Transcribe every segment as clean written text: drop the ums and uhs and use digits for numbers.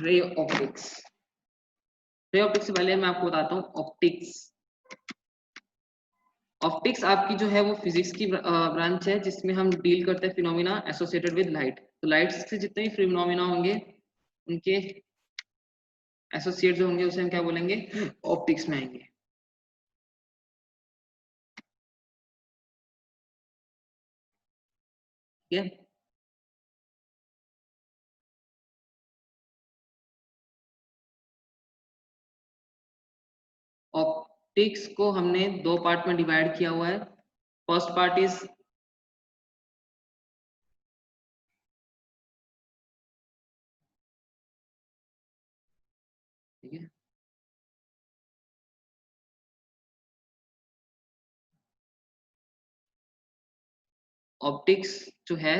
Ray optics. Ray optics से पहले मैं आपको बताता हूँ ऑप्टिक्स। ऑप्टिक्स आपकी जो है वो फिजिक्स की ब्रांच है जिसमें हम डील करते हैं फिनोमिना एसोसिएटेड विद लाइट। तो लाइट से जितने भी फिनोमिना होंगे उनके एसोसिएट जो होंगे उसे हम क्या बोलेंगे, ऑप्टिक्स में आएंगे। ठीक है, ऑप्टिक्स को हमने दो पार्ट में डिवाइड किया हुआ है। फर्स्ट पार्ट इज ठीक है, ऑप्टिक्स जो है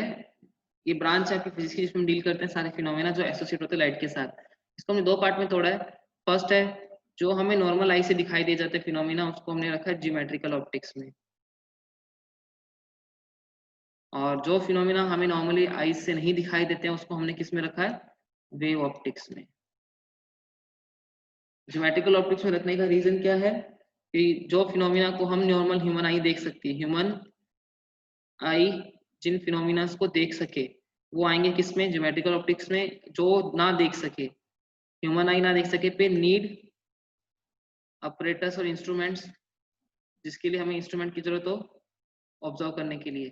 ये ब्रांच है आपकी फिजिक्स की जिसमें हम डील करते हैं सारे फिनोमेना जो एसोसिएट होते हैं लाइट के साथ। इसको हमने दो पार्ट में तोड़ा है। फर्स्ट है जो हमें नॉर्मल आई से दिखाई दे जाते हैं फिनोमेना, उसको हमने रखा है ज्योमेट्रिकल ऑप्टिक्स में। और जो फिनोमेना हमें नॉर्मली आई से नहीं दिखाई देते हैं उसको हमने किस में रखा है, वेव ऑप्टिक्स में। ज्योमेट्रिकल ऑप्टिक्स में रखने का रीजन क्या है कि जो फिनोमिना को हम नॉर्मल ह्यूमन आई देख सकती है, ह्यूमन आई जिन फिनोमिना को देख सके वो आएंगे किसमें, ज्योमेट्रिकल ऑप्टिक्स में। जो ना देख सके, ह्यूमन आई ना देख सके पे नीड ऑपरेटर्स और इंस्ट्रूमेंट्स, जिसके लिए हमें इंस्ट्रूमेंट की जरूरत हो ऑब्जर्व करने के लिए।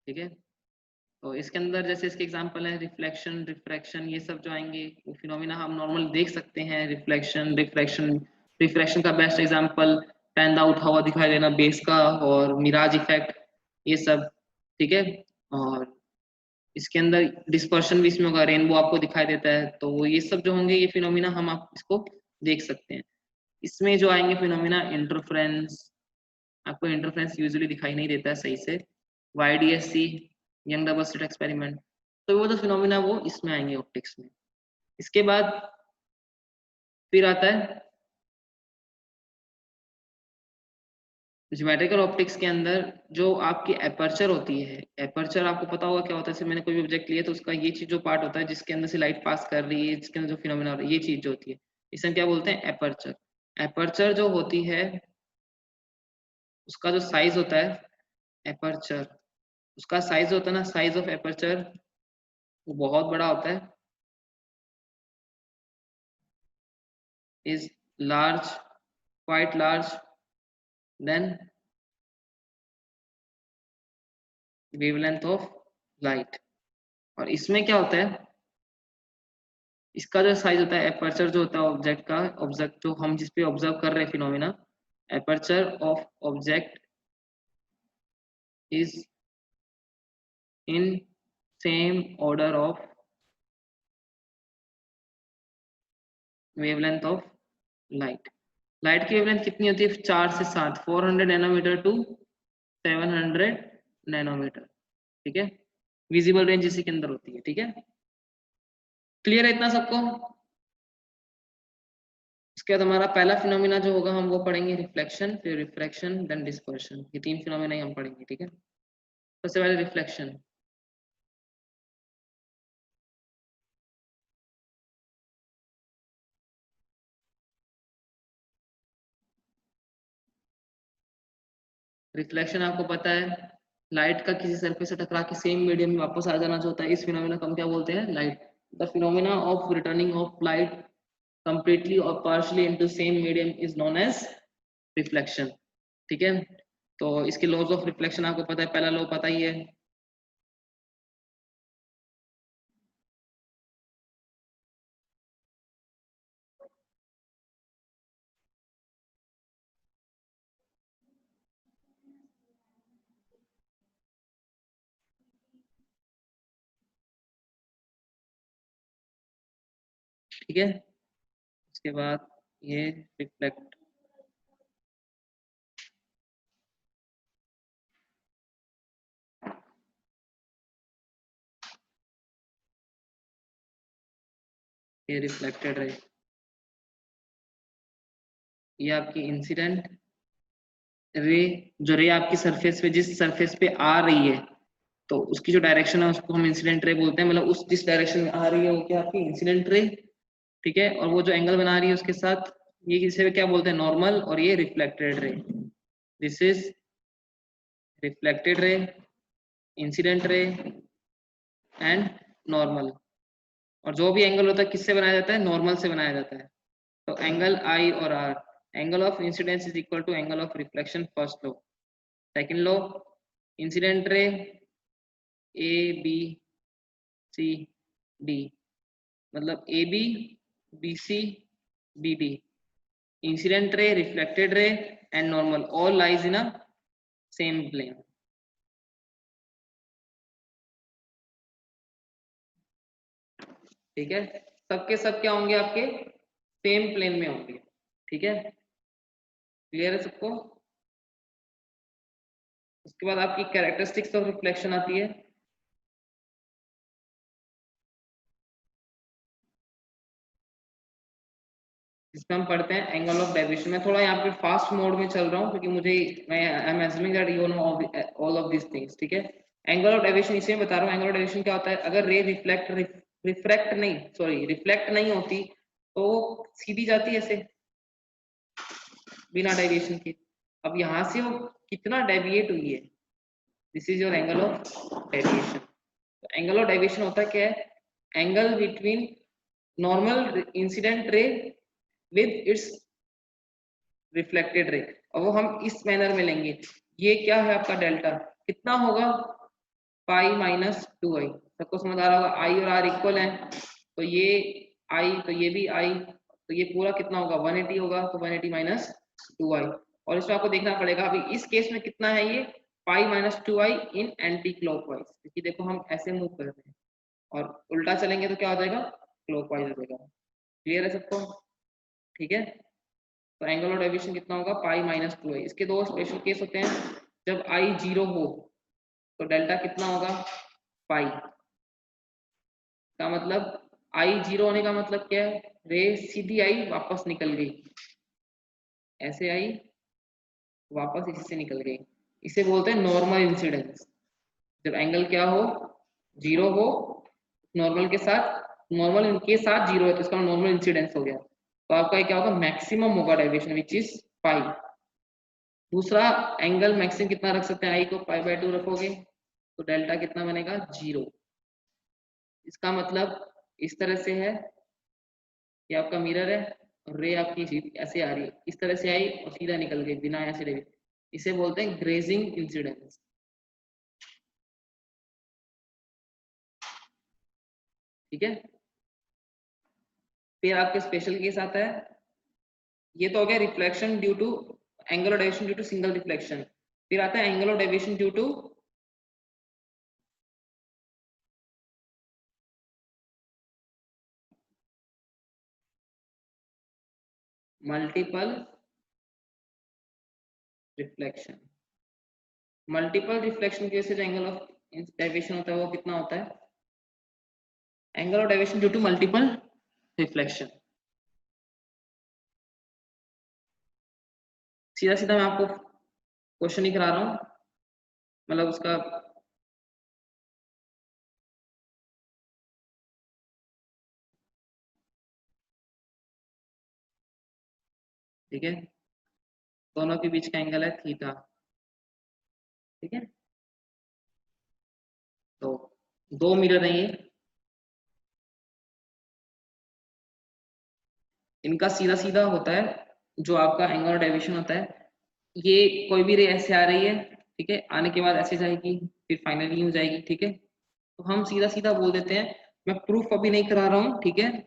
ठीक है, तो इसके अंदर जैसे इसके एग्जांपल है रिफ्लेक्शन, रिफ्रैक्शन, ये सब जो आएंगे वो फिनोमिना हम नॉर्मल देख सकते हैं। रिफ्लेक्शन, रिफ्रैक्शन, रिफ्रैक्शन का बेस्ट एग्जांपल फैन आउट हवा दिखाई देना बेस का, और मिराज इफेक्ट, ये सब। ठीक है, और इसके अंदर डिस्पर्शन भी इसमें होगा, रेनबो आपको दिखाई देता है। तो ये सब जो होंगे ये फिनोमिना हम आप इसको देख सकते हैं। इसमें जो आएंगे फिनोमिना इंटरफ्रेंस, आपको इंटरफ्रेंस यूजुअली दिखाई नहीं देता है सही से, YDSC, young double slit experiment, तो वो जो फिनोमिना वो इसमें आएंगे ऑप्टिक्स में। इसके बाद फिर आता है ज्योमेट्रिकल ऑप्टिक्स के अंदर जो आपकी एपर्चर होती है। एपर्चर आपको पता होगा क्या होता है, जैसे मैंने कोई भी ऑब्जेक्ट लिया तो उसका ये चीज जो पार्ट होता है जिसके अंदर से लाइट पास कर रही है, जिसके अंदर जो फिनोमिना हो रहा है, ये चीज जो होती है इसे हम क्या बोलते हैं, एपर्चर। एपर्चर जो होती है उसका जो साइज होता है, एपर्चर उसका साइज होता है ना, साइज ऑफ एपर्चर वो बहुत बड़ा होता है, is large, quite large then wavelength of light. और इसमें क्या होता है, इसका जो साइज होता है, एपर्चर जो होता है ऑब्जेक्ट का, ऑब्जेक्ट जो हम जिस पे ऑब्जर्व कर रहे हैं phenomena, aperture of object is in same order of wavelength of light. Light की वेवलेंथ कितनी होती है, 4 से 7, 400 नैनोमीटर टू 700 नैनोमीटर। ठीक है, विजिबल रेंज इसी के अंदर होती है। ठीक है, क्लियर है इतना सबको। इसके बाद हमारा पहला फिनोमिना जो होगा हम वो पढ़ेंगे रिफ्लेक्शन, फिर रिफ्रैक्शन, देन डिस्पर्शन। ये तीन फिनोमिना ही हम पढ़ेंगे। ठीक है, सबसे पहले रिफ्लेक्शन। रिफ्लेक्शन आपको पता है, लाइट का किसी सरफेस से टकरा के सेम मीडियम में वापस आ जाना जो होता है, इस फिनोमिना को हम क्या बोलते हैं, light. The phenomena of returning of light completely or partially into same medium is known as reflection। ठीक है, तो इसके लॉज ऑफ रिफ्लेक्शन आपको पता है, पहला लॉ पता ही है, ठीक है। उसके बाद ये रिफ्लेक्ट, ये रिफ्लेक्टेड रे, ये आपकी इंसिडेंट रे। जो रे आपकी सरफेस पे, जिस सरफेस पे आ रही है, तो उसकी जो डायरेक्शन है उसको हम इंसिडेंट रे बोलते हैं, मतलब उस जिस डायरेक्शन में आ रही है वो क्या आपकी इंसिडेंट रे, ठीक है। और वो जो एंगल बना रही है उसके साथ, ये किसे क्या बोलते हैं, नॉर्मल, और ये reflected ray. This is reflected ray, incident ray and normal. और जो भी एंगल होता है किससे बनाया जाता है, नॉर्मल से बनाया जाता है। तो एंगल आई और r, angle of incidence is equal to angle of reflection, first law. Second law, incident ray a b c d, मतलब a b b c b d, incident ray, reflected ray and normal, all lies in a same plane. ठीक है, सबके सब क्या होंगे आपके, same plane में होंगे। ठीक है, क्लियर है सबको। उसके बाद आपकी कैरेक्टरिस्टिक्स ऑफ रिफ्लेक्शन आती है। इसमें हम पढ़ते हैं एंगल ऑफ डेविएशन। मैं थोड़ा यहाँ पे फास्ट मोड में चल रहा हूँ क्योंकि मुझे, मैं I am assuming that you know all of this things. ठीक है, एंगल ऑफ डेविएशन इसलिए बता रहा हूँ, एंगल ऑफ डेविएशन क्या होता है, अगर रे रिफ्लेक्ट नहीं होती तो सीधी जाती है ऐसे बिना डेविएशन के। अब यहाँ से वो कितना डेविएट हुई है, this is your angle of deviation. Angle of deviation होता क्या है, angle between normal incident ray with its reflected ray, और वो हम इस मैनर में लेंगे। ये क्या है आपका डेल्टा, कितना होगा, पाई माइनस 2i। सबको समझ आ रहा होगा, आई और आर इक्वल है, तो ये आई तो ये भी आई, तो ये पूरा कितना होगा 180 होगा, तो 180 माइनस 2i। और इसमें आपको देखना पड़ेगा अभी इस केस में कितना है, ये पाई माइनस 2i इन एंटी क्लॉकवाइज, क्योंकि देखो हम ऐसे मूव कर रहे हैं और उल्टा चलेंगे तो क्या हो जाएगा, क्लॉकवाइज हो जाएगा। क्लियर है सबको, ठीक है। तो एंगल ऑफ डेविएशन कितना होगा, पाई माइनस 2i। इसके दो स्पेशल केस होते हैं, जब आई 0 हो तो डेल्टा कितना होगा, पाई का मतलब, आई 0 होने का मतलब क्या है, रे सीधी आई वापस निकल गई, ऐसे आई वापस इसी से निकल गई, इसे बोलते हैं नॉर्मल इंसिडेंस। जब एंगल क्या हो, 0 हो, नॉर्मल के साथ, नॉर्मल इनके साथ 0 है तो इसका नॉर्मल इंसिडेंस हो गया, तो आपका क्या होगा, मैक्सिमम होगा डेविएशन विच इज पाई। दूसरा एंगल मैक्सिमम कितना रख सकते हैं, आई को पाई बाय 2 रखोगे तो डेल्टा कितना बनेगा, 0। इसका मतलब इस तरह से है कि आपका मिरर है और रे आपकी ऐसे आ रही है, इस तरह से आई और सीधा निकल गई बिना ऐसे रे, इसे बोलते हैं ग्रेजिंग इंसिडेंस। ठीक है, फिर आपके स्पेशल केस आता है, ये तो हो गया reflection due to, angle of deviation due to single reflection. फिर आता है angle of deviation due to multiple reflection. Multiple reflection की वजह से जो एंगल ऑफ डेविएशन होता है वो कितना होता है, angle of deviation due to multiple reflection. सीधा सीधा मैं आपको क्वेश्चन ही करा रहा हूँ, मतलब उसका ठीक है, दोनों के बीच का एंगल है थीटा। ठीक है, तो दो मिरर है ये, इनका सीधा सीधा होता है जो आपका एंगल ऑफ डेविएशन होता है, ये कोई भी रे ऐसे आ रही है, ठीक है, आने के बाद ऐसे जाएगी फिर फाइनली यूं जाएगी। ठीक है, तो हम सीधा सीधा बोल देते हैं, मैं प्रूफ अभी नहीं करा रहा हूँ। ठीक है,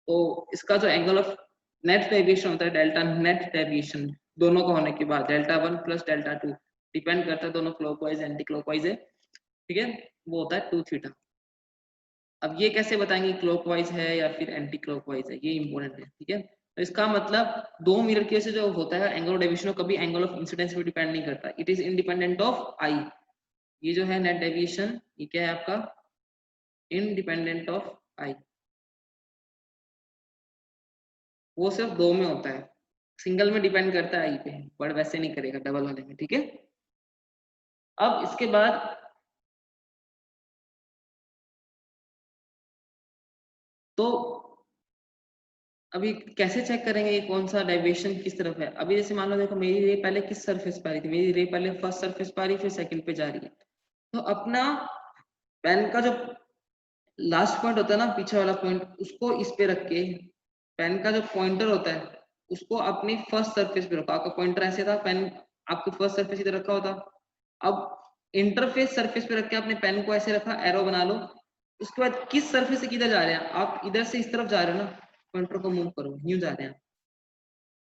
तो इसका जो एंगल ऑफ नेट डेविएशन होता है, डेल्टा नेट डेविएशन, दोनों का होने के बाद डेल्टा 1 प्लस डेल्टा 2, डिपेंड करता है दोनों क्लॉकवाइज एंटी क्लॉकवाइज है। ठीक है, वो होता है 2 थीटा। अब ये कैसे बताएंगे क्लॉकवाइज है या फिर एंटी क्लॉकवाइज है, ये इंपॉर्टेंट है। ठीक है, तो इसका मतलब दो मिरर के से जो होता है एंगल ऑफ डेविएशन कभी एंगल ऑफ इंसिडेंस पे डिपेंड नहीं करता, इट इज इंडिपेंडेंट ऑफ आई। ये जो है नेट डेविएशन, ये क्या है आपका, इंडिपेंडेंट ऑफ आई। वो सिर्फ दो में होता है, सिंगल में डिपेंड करता है आई पे, बट वैसे नहीं करेगा डबल वाले में। ठीक है, अब इसके बाद तो अभी कैसे चेक करेंगे ये कौन सा डेविएशन किस तरफ है? अभी जैसे मान लो देखो मेरी रे पहले किस सरफेस पे आ रही थी, मेरी रे पहले फर्स्ट सरफेस पे आ रही फिर सेकंड पे जा रही है। तो अपना पेन का जो लास्ट पॉइंट होता है ना, पीछे वाला पॉइंट, उसको इस पे रख के पेन का जो पॉइंटर होता है उसको अपनी फर्स्ट सरफेस पे रखो। आपका पॉइंटर ऐसे था, पेन आपकी फर्स्ट सरफेस इधर रखा होता। अब इंटरफेस सरफेस पे रख के आपने पेन को ऐसे रखा, एरो बना लो। उसके बाद किस सरफेस से किधर जा रहे हैं आप? इधर से इस तरफ जा रहे हो ना, पॉइंटर को मूव करो, यूं जा रहे हैं।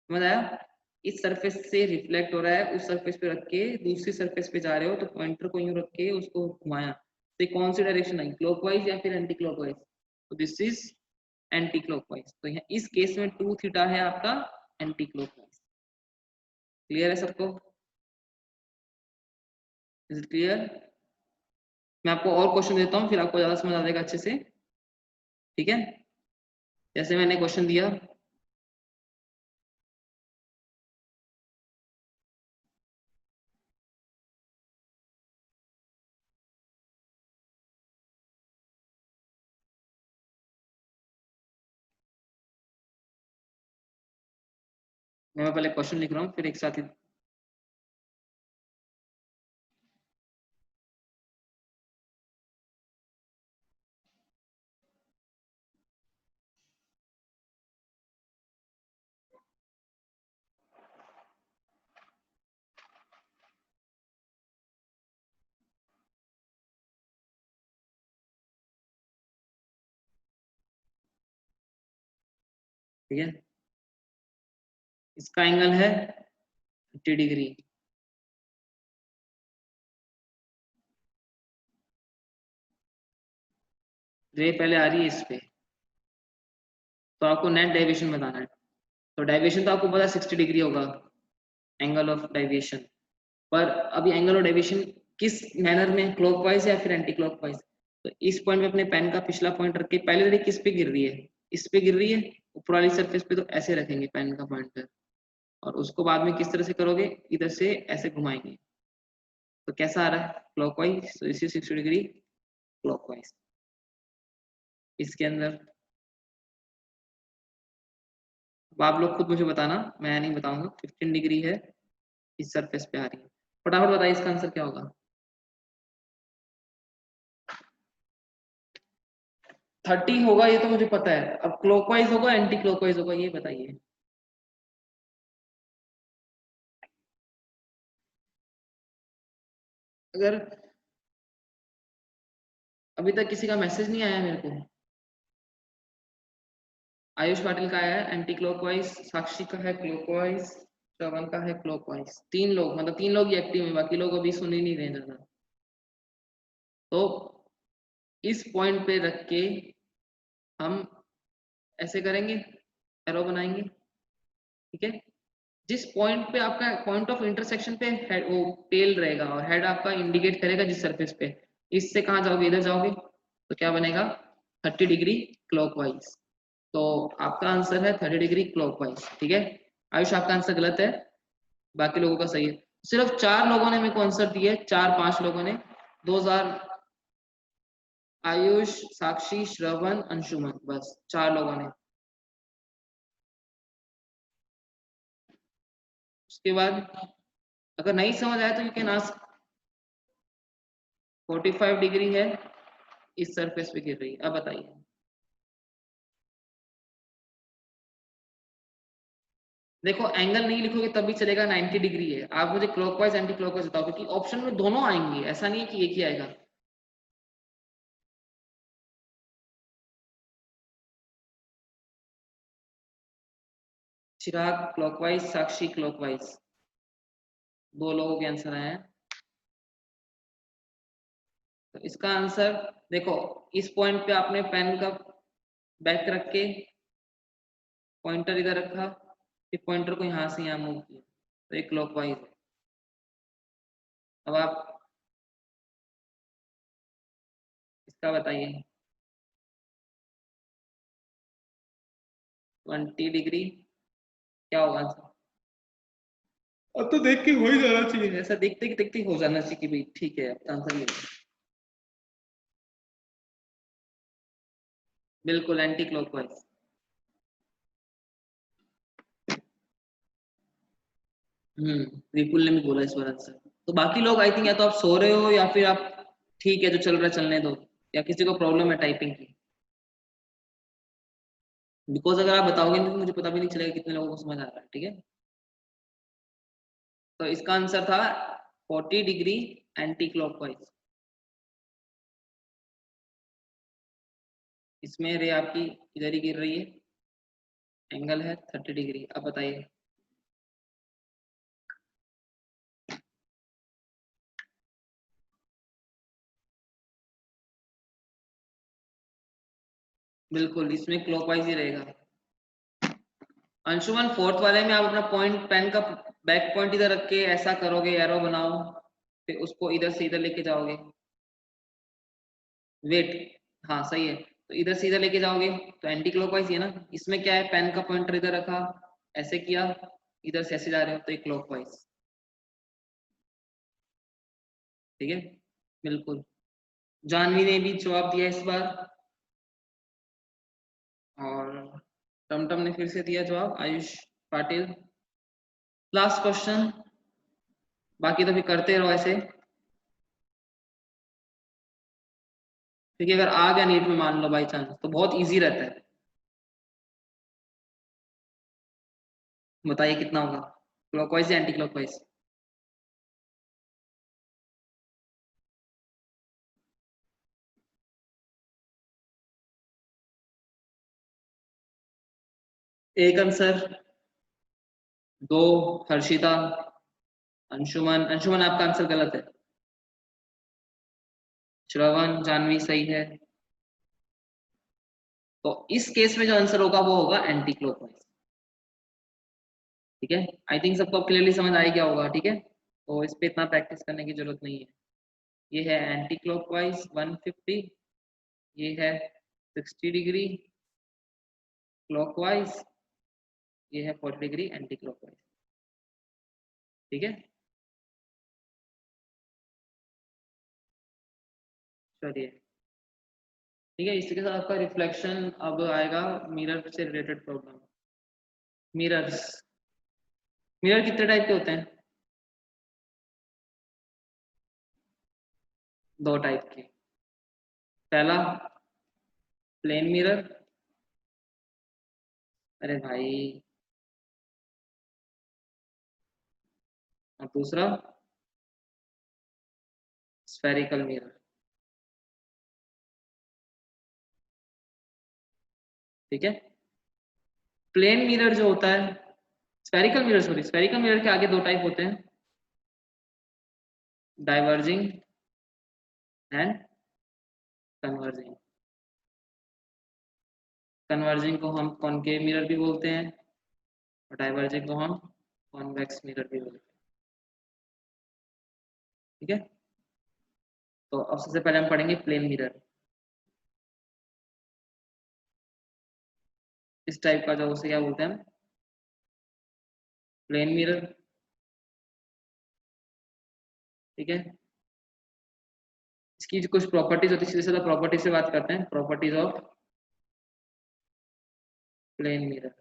समझ आया? इस सरफेस से रिफ्लेक्ट हो रहा है, उस सरफेस पे रख के दूसरी सरफेस पे जा रहे हो, तो पॉइंटर को यूं रख के उसको घुमाया। तो कौन सी डायरेक्शन आई, क्लॉकवाइज या फिर एंटी क्लॉकवाइज? तो दिस इज एंटी क्लॉकवाइज। तो यहाँ इस केस में 2 थीटा है आपका एंटी क्लॉकवाइज। क्लियर है सबको? Is it clear? मैं आपको और क्वेश्चन देता हूँ, फिर आपको ज्यादा समझ आ जाएगा अच्छे से। ठीक है, जैसे मैंने क्वेश्चन दिया, मैं पहले क्वेश्चन लिख रहा हूँ फिर एक साथ ही। ठीक है, इसका एंगल है 30 डिग्री। रे पहले आ रही है इस पे, तो आपको नेट डेविएशन बताना है। तो डेविएशन तो आपको पता है 60 डिग्री होगा, एंगल ऑफ डेविएशन। पर अभी एंगल ऑफ डेविएशन किस मैनर में, क्लॉकवाइज या फिर एंटी क्लॉकवाइज? तो इस पॉइंट पे अपने पेन का पिछला पॉइंट रख के, पहले रे किस पे गिर रही है, इस पे गिर रही है ऊपर वाली सरफेस पे, तो ऐसे रखेंगे पेन का पॉइंटर। और उसको बाद में किस तरह से करोगे, इधर से ऐसे घुमाएंगे। तो कैसा आ रहा है, क्लॉकवाइज। तो इसी 60 डिग्री क्लॉकवाइज। इसके अंदर अब आप लोग खुद मुझे बताना, मैं नहीं बताऊंगा। 15 डिग्री है, इस सरफेस पे आ रही है। फटाफट बताइए इसका आंसर क्या होगा। 30 होगा ये तो मुझे पता है, अब क्लॉकवाइज होगा एंटी क्लॉकवाइज होगा ये बताइए। अगर अभी तक किसी का मैसेज नहीं आया मेरे को। आयुष पाटिल का आया है एंटी क्लॉकवाइज, साक्षी का है क्लॉकवाइज, श्रवण का है क्लॉकवाइज। 3 लोग, मतलब 3 लोग ही एक्टिव हैं, बाकी लोग अभी सुन ही नहीं रहे ज्यादा। तो इस पॉइंट पे रख के हम ऐसे करेंगे, एरो बनाएंगे। ठीक है, जिस पॉइंट पे आपका पॉइंट ऑफ इंटरसेक्शन पे हेड, वो टेल रहेगा और हेड आपका इंडिकेट करेगा जिस सरफेस पे, इससे कहाँ जाओगे, इधर जाओगे, तो क्या बनेगा 30 डिग्री क्लॉकवाइज। तो आपका आंसर है 30 डिग्री क्लॉकवाइज। ठीक है, आयुष आपका आंसर गलत है, बाकी लोगों का सही है। सिर्फ 4 लोगों ने मेरे को आंसर दिए, 4-5 लोगों ने। 2000 आयुष, साक्षी, श्रवण, अंशुमन, बस 4 लोगों ने। उसके बाद अगर नहीं समझ आया तो यू कैन आस्क। 45 डिग्री है, इस सरफेस पे गिर रही है, अब बताइए। देखो एंगल नहीं लिखोगे तब भी चलेगा, 90 डिग्री है। आप मुझे क्लॉकवाइज एंटी क्लॉकवाइज बताओ, क्योंकि ऑप्शन में दोनों आएंगे, ऐसा नहीं है कि एक ही आएगा। चिराग क्लॉकवाइज, साक्षी क्लॉकवाइज, 2 लोगों के आंसर आए हैं। तो इसका आंसर देखो, इस पॉइंट पे आपने पेन का बैक रख के पॉइंटर इधर रखा, फिर पॉइंटर को यहाँ से यहाँ मूव किया, तो एक क्लॉकवाइज है। अब आप इसका बताइए। 20 डिग्री क्या होगा आंसर? अब तो देख के हो ही जाना चाहिए, ऐसा देखते कि देखते हो जाना चाहिए कि भाई ठीक है, अब आंसर ये है। बिल्कुल एंटी क्लॉकवाइज। विपुल ने भी बोला इस बार आंसर। तो बाकी लोग आई थिंक या तो आप सो रहे हो या फिर आप ठीक है जो चल रहा है चलने दो, या किसी को प्रॉब्लम है टाइपिंग की। बिकॉज अगर आप बताओगे नहीं तो मुझे पता भी नहीं चलेगा कितने लोगों को समझ आ रहा है। ठीक है, तो इसका आंसर था 40 डिग्री एंटी क्लॉकवाइज। इसमें रे आपकी इधर ही गिर रही है, एंगल है 30 डिग्री। अब बताइए। बिल्कुल इसमें क्लॉकवाइज ही रहेगा। अंशुमन फोर्थ वाले में आप अपना पॉइंट पेन का बैक पॉइंट इधर रख के ऐसा करोगे, एरो बनाओ, फिर उसको इधर से इधर लेके जाओगे। वेट, हाँ सही है, तो इधर से इधर लेके जाओगे तो एंटी क्लॉकवाइज ही है ना। इसमें क्या है, पेन का पॉइंटर इधर रखा, ऐसे किया, इधर से ऐसे जा रहे हो तो ये क्लॉकवाइज। ठीक है, बिल्कुल। जानवी ने भी जवाब दिया इस बार, और टमटम ने फिर से दिया जवाब, आयुष पाटिल। लास्ट क्वेश्चन, बाकी तो भी करते रहो ऐसे। क्योंकि अगर आ गया नीट में मान लो बाई चांस तो बहुत इजी रहता है। बताइए कितना होगा, क्लॉकवाइज या एंटी क्लॉकवाइज? एक आंसर, दो हर्षिता, अंशुमन। अंशुमन आपका आंसर गलत है। श्रवण, जानवी सही है। तो इस केस में जो आंसर होगा वो होगा एंटी क्लॉकवाइज। ठीक है, आई थिंक सबको क्लियरली समझ आ ही गया होगा। ठीक है, तो इस पे इतना प्रैक्टिस करने की जरूरत नहीं है। ये है एंटी क्लॉकवाइज 150, ये है 60 डिग्री क्लॉकवाइज, ये है 40 डिग्री एंटी क्लॉकवाइज। ठीक है, चलिए। ठीक है, इसी के साथ आपका रिफ्लेक्शन अब आएगा मिरर से रिलेटेड प्रॉब्लम। मिरर्स, मिरर कितने टाइप के होते हैं? दो टाइप के। पहला प्लेन मिरर, अरे भाई, और दूसरा स्फेरिकल मिरर। ठीक है, प्लेन मिरर जो होता है, spherical mirror, sorry, spherical mirror के आगे दो टाइप होते हैं, डाइवर्जिंग एंड कन्वर्जिंग। कन्वर्जिंग को हम कॉनकेव मिरर भी बोलते हैं, और डाइवर्जिंग को हम कॉन्वेक्स मिरर भी बोलते हैं। ठीक है, तो अब सबसे पहले हम पढ़ेंगे प्लेन मिरर। इस टाइप का जो, उसे क्या बोलते हैं हम, प्लेन मिरर। ठीक है, इसकी जो कुछ प्रॉपर्टीज होती है, सीधे सीधा प्रॉपर्टी से बात करते हैं, प्रॉपर्टीज ऑफ प्लेन मिरर।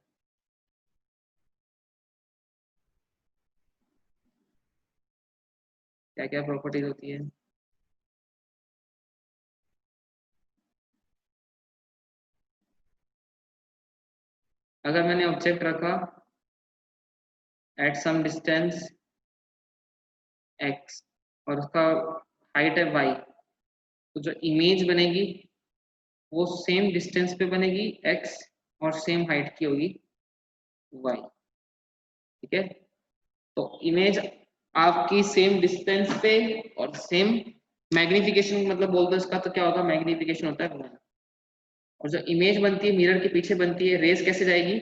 क्या क्या प्रॉपर्टीज होती है? अगर मैंने ऑब्जेक्ट रखा एट सम डिस्टेंस x और उसका हाइट है y, तो जो इमेज बनेगी वो सेम डिस्टेंस पे बनेगी x, और सेम हाइट की होगी y। ठीक है, तो इमेज आपकी सेम डिस्टेंस पे और सेम मैग्निफिकेशन, मतलब बोल दो इसका तो क्या होगा, मैग्निफिकेशन होता है 1। और जो इमेज बनती है मिरर के पीछे बनती है, रेज कैसे जाएगी?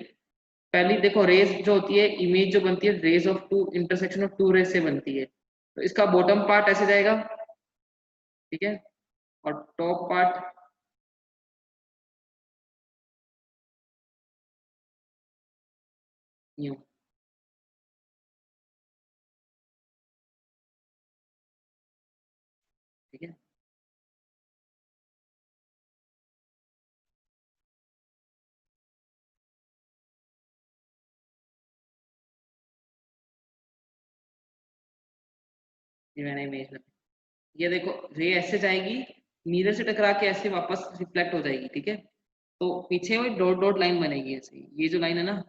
पहली देखो, रेज जो होती है, इमेज जो बनती है, rays of two, intersection of two rays से बनती है। तो इसका बॉटम पार्ट ऐसे जाएगा, ठीक है, और टॉप पार्ट यूं। ठीक है, ये मैंने इमेज में, ये देखो रे ऐसे जाएगी, मिरर से टकरा के ऐसे वापस रिफ्लेक्ट हो जाएगी, ठीक है। तो पीछे वो डॉट डॉट लाइन बनेगी ऐसे, ये जो लाइन है ना,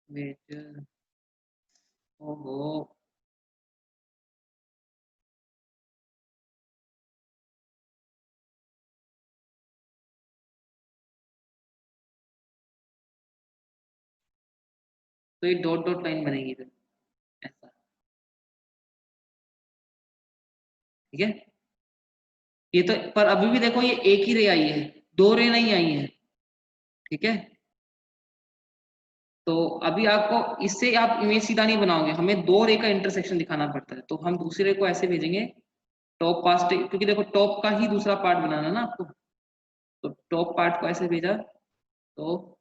वेट, ओहो, तो ये डॉट डॉट लाइन बनेगी इधर ऐसा, ठीक है। ये तो पर अभी भी देखो ये एक ही रे आई है, दो रे नहीं आई है, ठीक है। तो अभी आपको इससे आप इमेज सीधा नहीं बनाओगे, हमें दो रे का इंटरसेक्शन दिखाना पड़ता है, तो हम दूसरे को ऐसे भेजेंगे, टॉप पास, क्योंकि देखो टॉप का ही दूसरा पार्ट बनाना है ना आपको, तो टॉप पार्ट को ऐसे भेजा, तो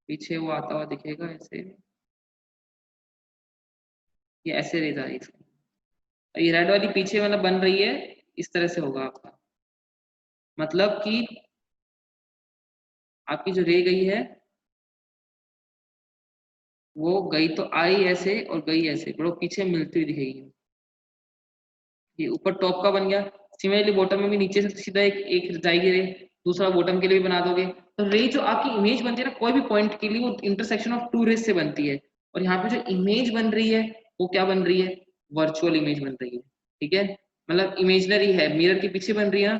पीछे वो आता हुआ दिखेगा ऐसे, ये ऐसे रह जाएगी इसकी, ये रेड वाली पीछे मतलब बन रही है, इस तरह से होगा आपका, मतलब कि आपकी जो रह गई है वो गई तो आई ऐसे और गई ऐसे, बड़ो पीछे मिलती हुई दिखेगी, ये ऊपर टॉप का बन गया। सिमिलरली बॉटम में भी नीचे से सीधा एक एक जाएगी रे, दूसरा बॉटम के लिए भी बना दोगे, तो रे जो आपकी इमेज बनती है ना कोई भी पॉइंट के लिए, वो इंटरसेक्शन ऑफ टू रेज से बनती है, और यहाँ पे जो इमेज बन रही है वो क्या बन रही है, वर्चुअल इमेज बन रही है, ठीक है। मतलब इमेजनरी है, मिरर के पीछे बन रही है ना,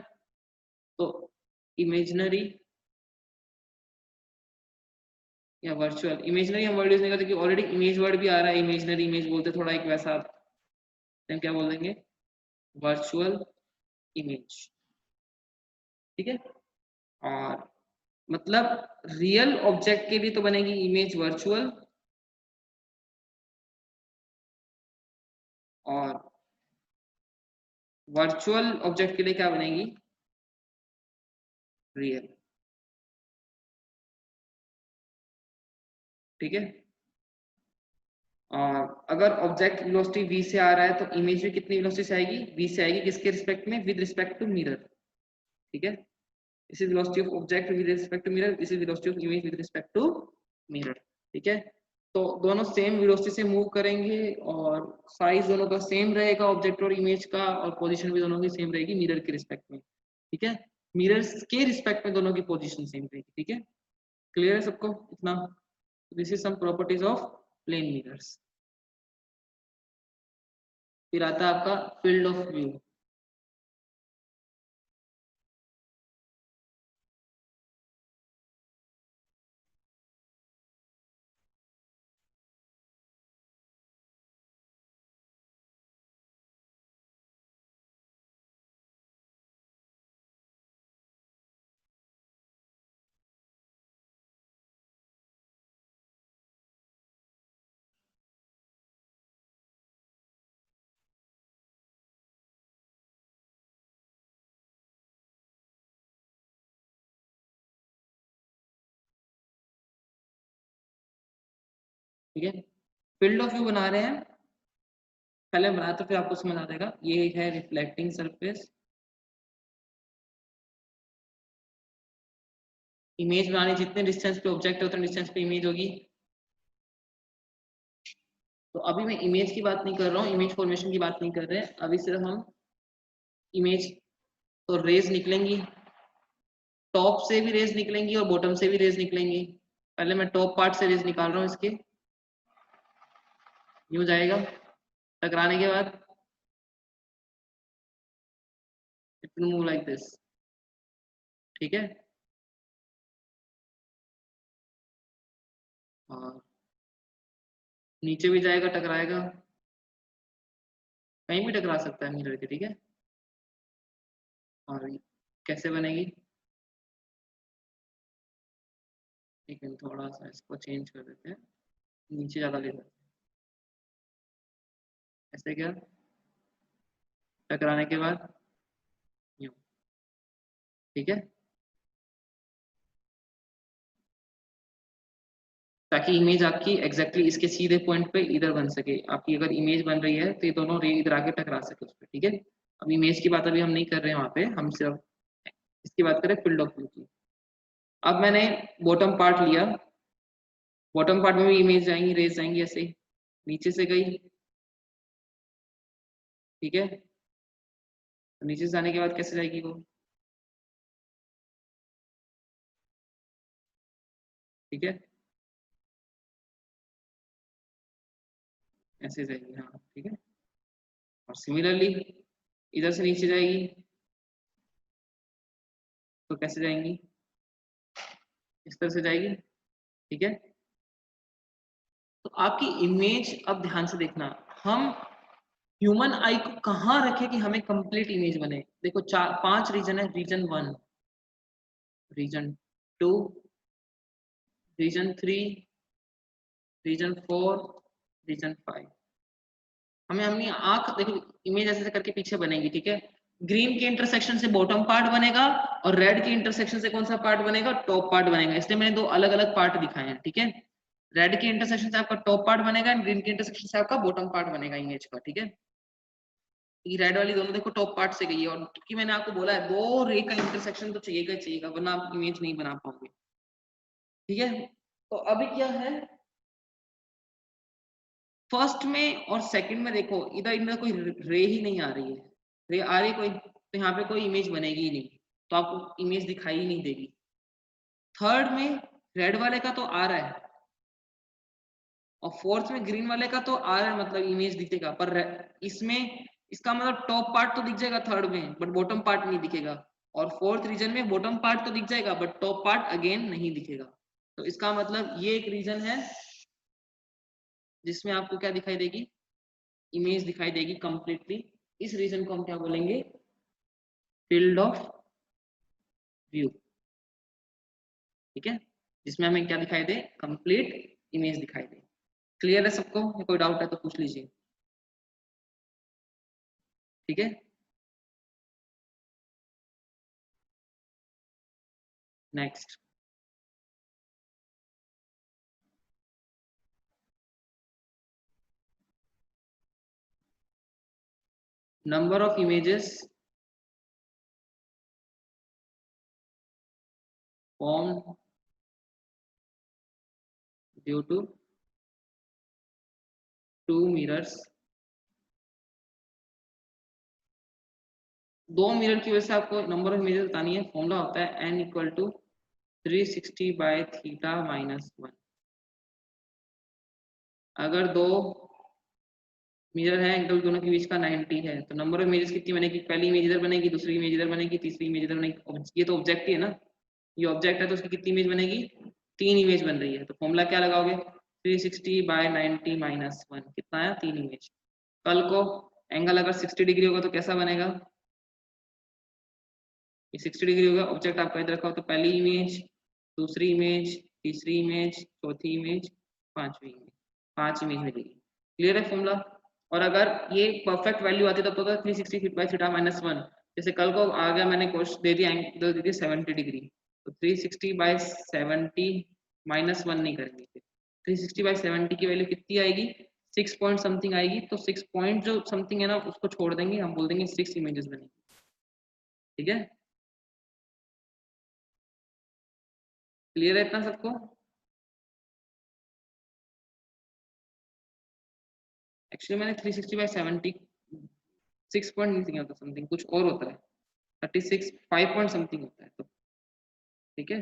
तो इमेजनरी या वर्चुअल, इमेजनरी हम वर्ड यूज नहीं करते क्योंकि ऑलरेडी इमेज वर्ड भी आ रहा है, इमेजनरी इमेज बोलते थोड़ा एक वैसा, हम क्या बोल देंगे, वर्चुअल इमेज, ठीक है। और मतलब रियल ऑब्जेक्ट के लिए तो बनेगी इमेज वर्चुअल, और वर्चुअल ऑब्जेक्ट के लिए क्या बनेगी, रियल, ठीक है। और अगर ऑब्जेक्ट वेलोसिटी v से आ रहा है तो इमेज भी कितनी वेलोसिटी से आएगी, v से आएगी, किसके रिस्पेक्ट में, विद रिस्पेक्ट टू मिरर, ठीक है। This is velocity of object with respect to mirror, this is velocity of image with respect to mirror, ठीक है। तो दोनों सेम वेलोसिटी से मूव करेंगे, और साइज दोनों का सेम रहेगा ऑब्जेक्ट और इमेज का, और पोजीशन भी दोनों की सेम रहेगी मिरर के रिस्पेक्ट में, ठीक है। मिरर्स के रिस्पेक्ट में दोनों की पोजीशन सेम रहेगी, ठीक है। क्लियर है सबको इतना, this is some properties of plane mirrors. फिर आता है आपका फील्ड ऑफ व्यू, ठीक है। फील्ड ऑफ व्यू बना रहे हैं, पहले बनाया तो फिर आपको समझ आ जाएगा। ये है रिफ्लेक्टिंग सरफेस, इमेज बनानी, जितने डिस्टेंस पे ऑब्जेक्ट है उतने डिस्टेंस पे इमेज होगी। तो अभी मैं इमेज की बात नहीं कर रहा हूँ, इमेज फॉर्मेशन की बात नहीं कर रहे हैं, अभी सिर्फ हम इमेज, तो रेज निकलेंगी, टॉप से भी रेज निकलेंगी और बॉटम से भी रेज निकलेंगी। पहले मैं टॉप पार्ट से रेज निकाल रहा हूँ इसके, यूं जाएगा, टकराने के बाद it will move like this, ठीक है। और नीचे भी जाएगा, टकराएगा, कहीं भी टकरा सकता है मिरर के, ठीक है। और कैसे बनेगी, ठीक है, थोड़ा सा इसको चेंज कर देते हैं, नीचे ज्यादा ले जाते हैं, ऐसे क्या, टकराने के बाद यूं, ठीक है, ताकि इमेज आपकी एग्जैक्टली इसके सीधे पॉइंट पे इधर बन सके। आपकी अगर इमेज बन रही है तो ये दोनों रे इधर आके टकरा सके उस पर, ठीक है। अब इमेज की बात अभी हम नहीं कर रहे हैं वहां पे, हम सिर्फ इसकी बात करें फील्ड ऑफ व्यू की। अब मैंने बॉटम पार्ट लिया, बॉटम पार्ट में भी इमेज जाएंगी, रेज जाएंगी ऐसे ही, नीचे से गई, ठीक है, तो नीचे से आने के बाद कैसे जाएगी वो, ठीक है, ऐसे जाएगी, हाँ ठीक है। और सिमिलरली इधर से नीचे जाएगी तो कैसे जाएंगी, इस तरह से जाएगी, ठीक है। तो आपकी इमेज अब ध्यान से देखना, हम ह्यूमन आई को कहाँ रखें कि हमें कंप्लीट इमेज बने। देखो 5 रीजन है, region 1, region 2, region 3, region 4, region 5। हमें अपनी आंख देखो, इमेज ऐसे करके पीछे बनेगी, ठीक है। ग्रीन के इंटरसेक्शन से बॉटम पार्ट बनेगा और रेड के इंटरसेक्शन से कौन सा पार्ट बनेगा, टॉप पार्ट बनेगा। इसलिए मैंने 2 अलग अलग पार्ट दिखाए हैं, ठीक है। रेड के इंटरसेक्शन से आपका टॉप पार्ट बनेगा एंड ग्रीन के इंटरसेक्शन से आपका बॉटम पार्ट बनेगा इमेज का, ठीक है। ये रेड वाली दोनों देखो टॉप पार्ट से गई है, और क्योंकि मैंने आपको बोला है 2 रे का इंटरसेक्शन तो चाहिएगा ही चाहिएगा, वरना आप इमेज नहीं बना पाओगे, ठीक है। तो अभी क्या है, फर्स्ट में और सेकंड में देखो इधर इधर कोई रे ही नहीं आ रही है, रे आ रही कोई तो यहाँ पे कोई इमेज बनेगी ही नहीं, तो आपको इमेज दिखाई ही नहीं देगी। थर्ड में रेड वाले का तो आ रहा है और फोर्थ में ग्रीन वाले का तो आ रहा है, मतलब इमेज दिखेगा, पर इसमें इसका मतलब टॉप पार्ट तो दिख जाएगा थर्ड में, बट बॉटम पार्ट नहीं दिखेगा। और फोर्थ रीजन में बॉटम पार्ट तो दिख जाएगा बट टॉप पार्ट अगेन नहीं दिखेगा। तो इसका मतलब ये एक रीजन है जिसमें आपको क्या दिखाई देगी, इमेज दिखाई देगी कंप्लीटली। इस रीजन को हम क्या बोलेंगे, फील्ड ऑफ व्यू, ठीक है, जिसमें हमें क्या दिखाई दे, कंप्लीट इमेज दिखाई दे। क्लियर है सबको, कोई डाउट है तो पूछ लीजिए, ठीक है। Next, number of images formed due to 2 mirrors, 2 mirror की वजह से आपको नंबर ऑफ इमेजेस बतानी है। फॉर्मूला होता है n equal to 360 by theta minus 1। अगर 2 मिरर है, एंगल दोनों के बीच का 90 है, तो नंबर ऑफ इमेजेस कितनी बनेगी, पहली इमेज इधर बनेगी, दूसरी इमेज इधर बनेगी, तीसरी इमेज इधर बनेगी। ये तो ऑब्जेक्ट ही है ना, ये ऑब्जेक्ट है तो उसकी कितनी इमेज बनेगी, 3 इमेज बन रही है। तो फॉर्मूला क्या लगाओगे, 360 बाय 90 माइनस 1, कितना है, 3 इमेज। कल को एंगल अगर 60 डिग्री होगा तो कैसा बनेगा, ये 60 डिग्री होगा, ऑब्जेक्ट आपका इधर रखा हो तो पहली इमेज, दूसरी इमेज, तीसरी इमेज, चौथी इमेज, पांचवी इमेज, 5 इमेज मिलेगी। क्लियर है फॉर्मूला। और अगर ये परफेक्ट वैल्यू आती तब तो होता 360 फीट बाय थीटा माइनस 1। जैसे कल को आ गया, मैंने क्वेश्चन दे दिया, एंगल दे दिया 70 डिग्री, तो 360 बाय 70 माइनस 1 नहीं करेंगे, फिर 360 बाय 70 की वैल्यू कितनी आएगी, 6 पॉइंट समथिंग आएगी। तो 6 पॉइंट जो समथिंग है ना उसको छोड़ देंगे, हम बोल देंगे 6 इमेजेस बनेगी, ठीक है। क्लियर है इतना सबको। एक्चुअली मैंने 360 बाय 70 6 पॉइंट नहीं होता, समथिंग कुछ और होता है, 36 5 पॉइंट समथिंग होता है, तो ठीक है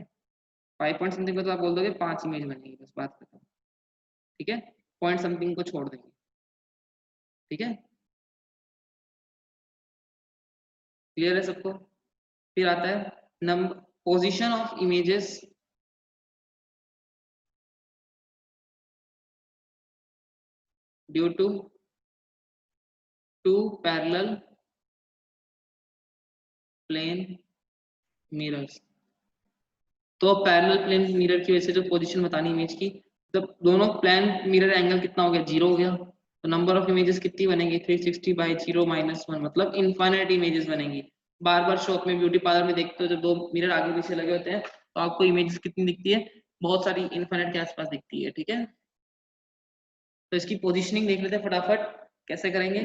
5 पॉइंट समथिंग को तो आप बोल दोगे 5 इमेज बनेगी, बस बात खत्म, ठीक है। पॉइंट समथिंग को छोड़ देंगे, ठीक है। क्लियर है सबको। फिर आता है number position of images due to 2 parallel plane mirrors. तो पैरेलल प्लेन मिरर की वजह से जो पोजीशन बतानी इमेज की, जब दोनों प्लेन मिरर एंगल कितना हो गया, 0 हो गया, तो नंबर ऑफ इमेजेस कितनी बनेंगी, 360 बाय 0 माइनस 1, मतलब इनफाइनाइट इमेजेस बनेंगी। बार बार शॉप में ब्यूटी पार्लर में देखते हो जब 2 मिरर आगे पीछे लगे होते हैं तो आपको इमेजेस कितनी दिखती है, बहुत सारी इनफाइनाइट के आसपास दिखती है, ठीक है। तो इसकी पोजिशनिंग देख लेते हैं फटाफट, कैसे करेंगे।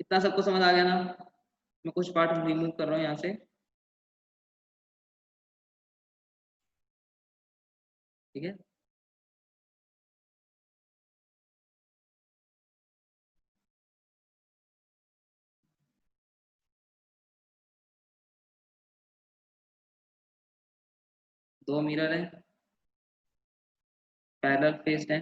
इतना सबको समझ आ गया ना, मैं कुछ पार्ट रिमूव कर रहा हूँ यहाँ से, ठीक है। दो मिरर है, पैरेलल फेस्ड है,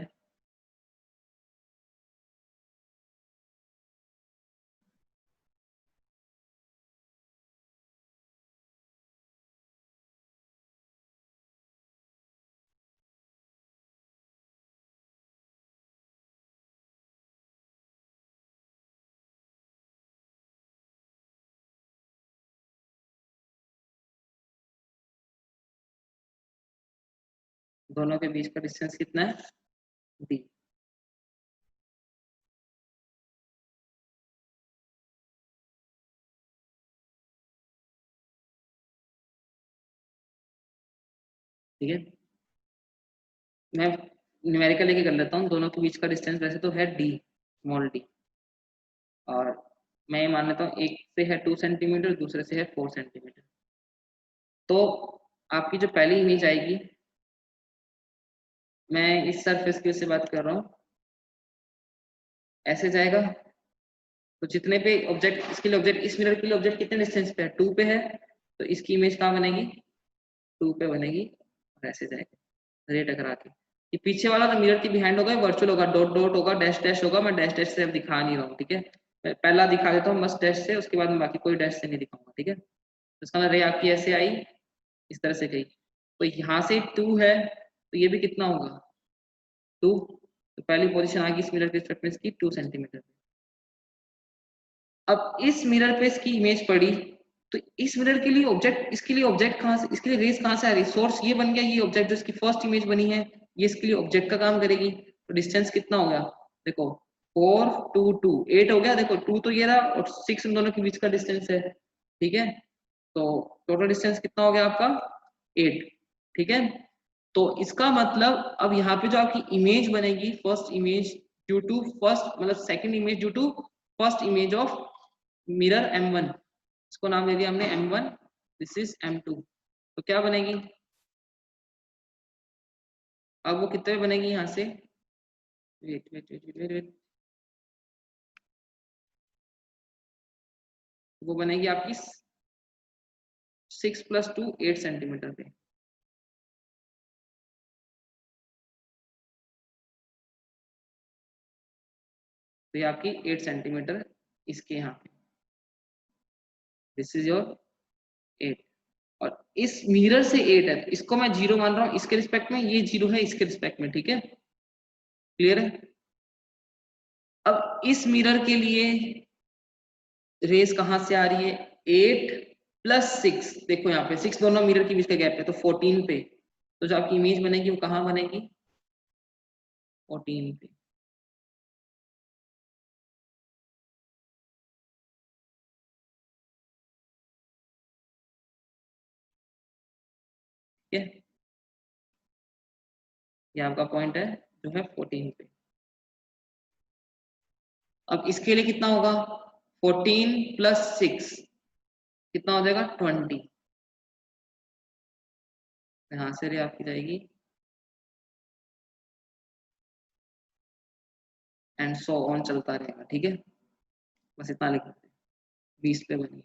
दोनों के बीच का डिस्टेंस कितना है, d। ठीक है, मैं न्यूमेरिकल लेके कर लेता हूँ। दोनों के बीच का डिस्टेंस वैसे तो है d, स्मॉल d, और मैं ये मान लेता हूँ एक से है 2 सेंटीमीटर, दूसरे से है 4 सेंटीमीटर। तो आपकी जो पहली इमेज आएगी, मैं इस सरफेस की से बात कर रहा हूँ, ऐसे जाएगा। तो जितने पे ऑब्जेक्ट, इसके लिए ऑब्जेक्ट, इस मिरर के लिए ऑब्जेक्ट कितने डिस्टेंस पे है, 2 पे है, तो इसकी इमेज कहाँ बनेगी, 2 पे बनेगी, और ऐसे जाएगा रे टकरा के। ये पीछे वाला तो मिरर के बिहाइंड होगा, वर्चुअल होगा, डॉट डॉट होगा, डैश डैश होगा। मैं डैश डैश से अब दिखा नहीं रहा हूँ, ठीक है, मैं पहला दिखा देता हूँ बस डैश से, उसके बाद मैं बाकी कोई डैश से नहीं दिखाऊंगा, ठीक है। तो इसका रे आपकी ऐसे आई, इस तरह से गई, तो यहाँ से 2 है, तो ये भी कितना होगा, 2। तो पहली पोजीशन आ गई इस मिरर के रिस्पेक्ट में इसकी 2 सेंटीमीटर। अब इस मिरर पे इसकी इमेज पड़ी, तो इस मिरर के लिए ऑब्जेक्ट, इसके लिए ऑब्जेक्ट कहाँ से, इसके लिए रेस कहाँ से आ रही, सोर्स ये बन गया, ये ऑब्जेक्ट जो इसकी फर्स्ट इमेज बनी है, ये इसके लिए ऑब्जेक्ट का काम करेगी। तो डिस्टेंस कितना हो गया, देखो 4 2 2 8 हो गया, देखो 2 तो ये रहा, और 6 इन दोनों के बीच का डिस्टेंस है, ठीक है। तो टोटल डिस्टेंस कितना हो गया आपका, 8, ठीक है। तो इसका मतलब अब यहाँ पे जो आपकी इमेज बनेगी, first image due to first, मतलब second image due to first image of mirror M1, इसको नाम दे दिया हमने M1, दिस इज M2। तो क्या बनेगी, अब वो कितने बनेगी यहाँ से, wait wait wait wait wait, वो बनेगी आपकी 6 + 2 8 सेंटीमीटर पे। तो ये आपकी 8 सेंटीमीटर इसके यहाँ पे, दिस इज योर 8, और इस मिरर से 8 है, इसको मैं 0 मान रहा हूँ इसके रिस्पेक्ट में, ये 0 है इसके रिस्पेक्ट में, ठीक है, क्लियर है। अब इस मिरर के लिए रेस कहाँ से आ रही है, 8 + 6, देखो यहाँ पे 6 दोनों मिरर के बीच का गैप है, तो 14 पे। तो जो आपकी इमेज बनेगी वो कहाँ बनेगी, 14 पे। ठीक है, ये आपका पॉइंट है जो है 14 पे। अब इसके लिए कितना होगा, 14 + 6 कितना हो जाएगा, 20। यहाँ से रे आपकी जाएगी, एंड सो ऑन चलता रहेगा, ठीक है, बस इतना लिख देते हैं, 20 पे बनेगी,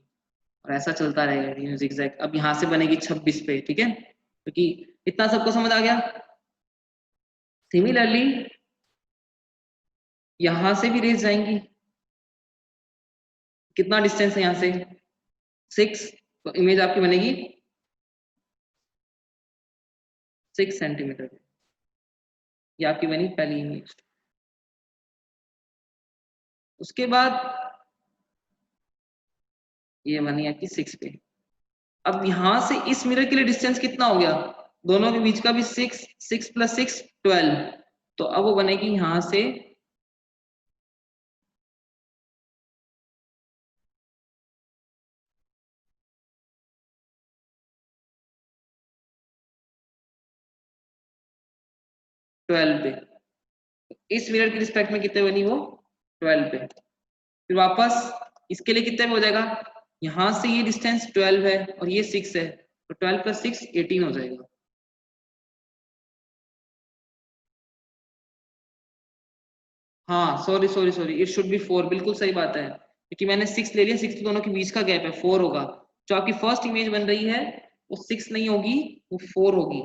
और ऐसा चलता रहेगा zigzag। अब यहाँ से बनेगी 26 पे, ठीक है, क्योंकि इतना सबको समझ आ गया। सिमिलरली यहां से भी रेस जाएंगी, कितना डिस्टेंस है यहाँ से, 6, तो इमेज आपकी बनेगी 6 सेंटीमीटर। ये आपकी बनी पहली इमेज। उसके बाद ये बनी आपकी 6 पे। अब यहां से इस मिरर के लिए डिस्टेंस कितना हो गया, दोनों के बीच का भी 6, 6 + 6 12। तो अब वो बनेगी यहां से 12 पे। इस मिरर के रिस्पेक्ट में कितने बनी वो, 12 पे। फिर वापस इसके लिए कितने में हो जाएगा, यहां से ये डिस्टेंस 12 है और ये 6 है, तो 12 + 6 18 हो जाएगा। हाँ sorry sorry sorry, it should be 4, बिल्कुल सही बात है, क्योंकि मैंने 6 ले लिया, 6 तो दोनों के बीच का गैप है, 4 होगा। जो आपकी फर्स्ट इमेज बन रही है वो 6 नहीं होगी, वो 4 होगी।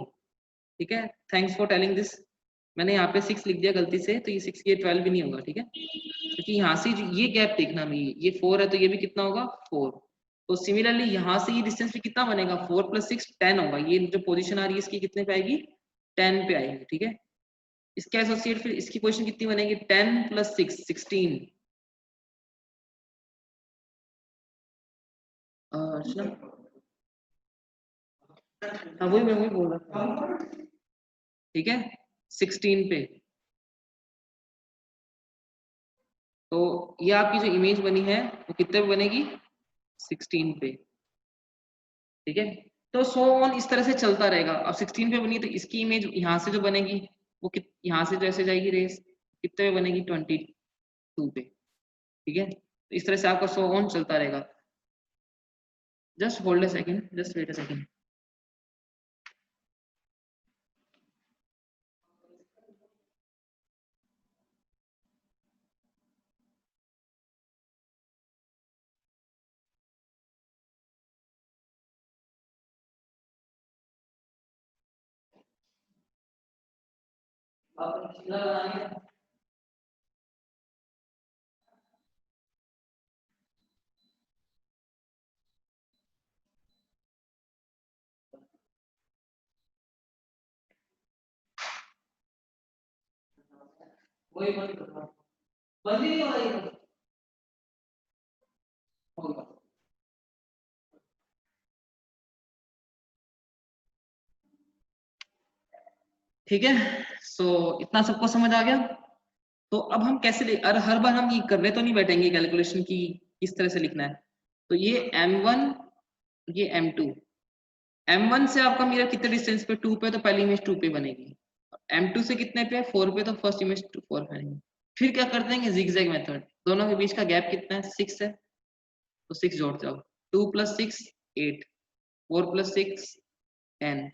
ठीक है, थैंक्स फॉर टेलिंग दिस। मैंने यहाँ पे 6 लिख दिया गलती से, तो ये 6 ये 12 भी नहीं होगा। ठीक है, क्योंकि यहाँ से ये गैप देखना भी, ये 4 है तो ये भी कितना होगा 4। तो सिमिलरली यहाँ से ये डिस्टेंस भी कितना बनेगा, 4 + 6 10 होगा। ये जो पोजीशन आ रही है इसकी कितने पे आएगी, 10 पे आएगी। ठीक है, इसके एसोसिएट फिर इसकी पोजीशन कितनी बनेगी, 10 + 6 16। अच्छा, हाँ वही मैं वही बोल रहा था। ठीक है, 16 पे। तो ये आपकी जो इमेज बनी है वो कितने पे बनेगी, 16 पे। ठीक है, तो सो ऑन इस तरह से चलता रहेगा। अब 16 पे बनी तो इसकी इमेज यहाँ से जो बनेगी वो यहाँ से जैसे जाएगी रेस कितने पे बनेगी, 22 पे। ठीक है, तो इस तरह से आपका सो ऑन चलता रहेगा। Just hold a second, just wait a second. वही बंद कर रहा हूँ, बंद ही नहीं हो रहा ये होगा। ठीक है, सो इतना सबको समझ आ गया। तो अब हम कैसे हर बार हम ये करने तो नहीं बैठेंगे कैलकुलेशन की किस तरह से लिखना है। तो ये M1, ये M2। M1 से आपका मिरर कितने डिस्टेंस पे, 2 पे, तो पहली इमेज 2 पे बनेगी। M2 से कितने पे, 4 पे, तो फर्स्ट इमेज 4 पे बनेगी। फिर क्या कर देंगे, जिगजैग मेथड। दोनों के बीच का गैप कितना है, 6 है, तो 6 जोड़ते जाओ। 2 + 6 8, 4 + 6 10,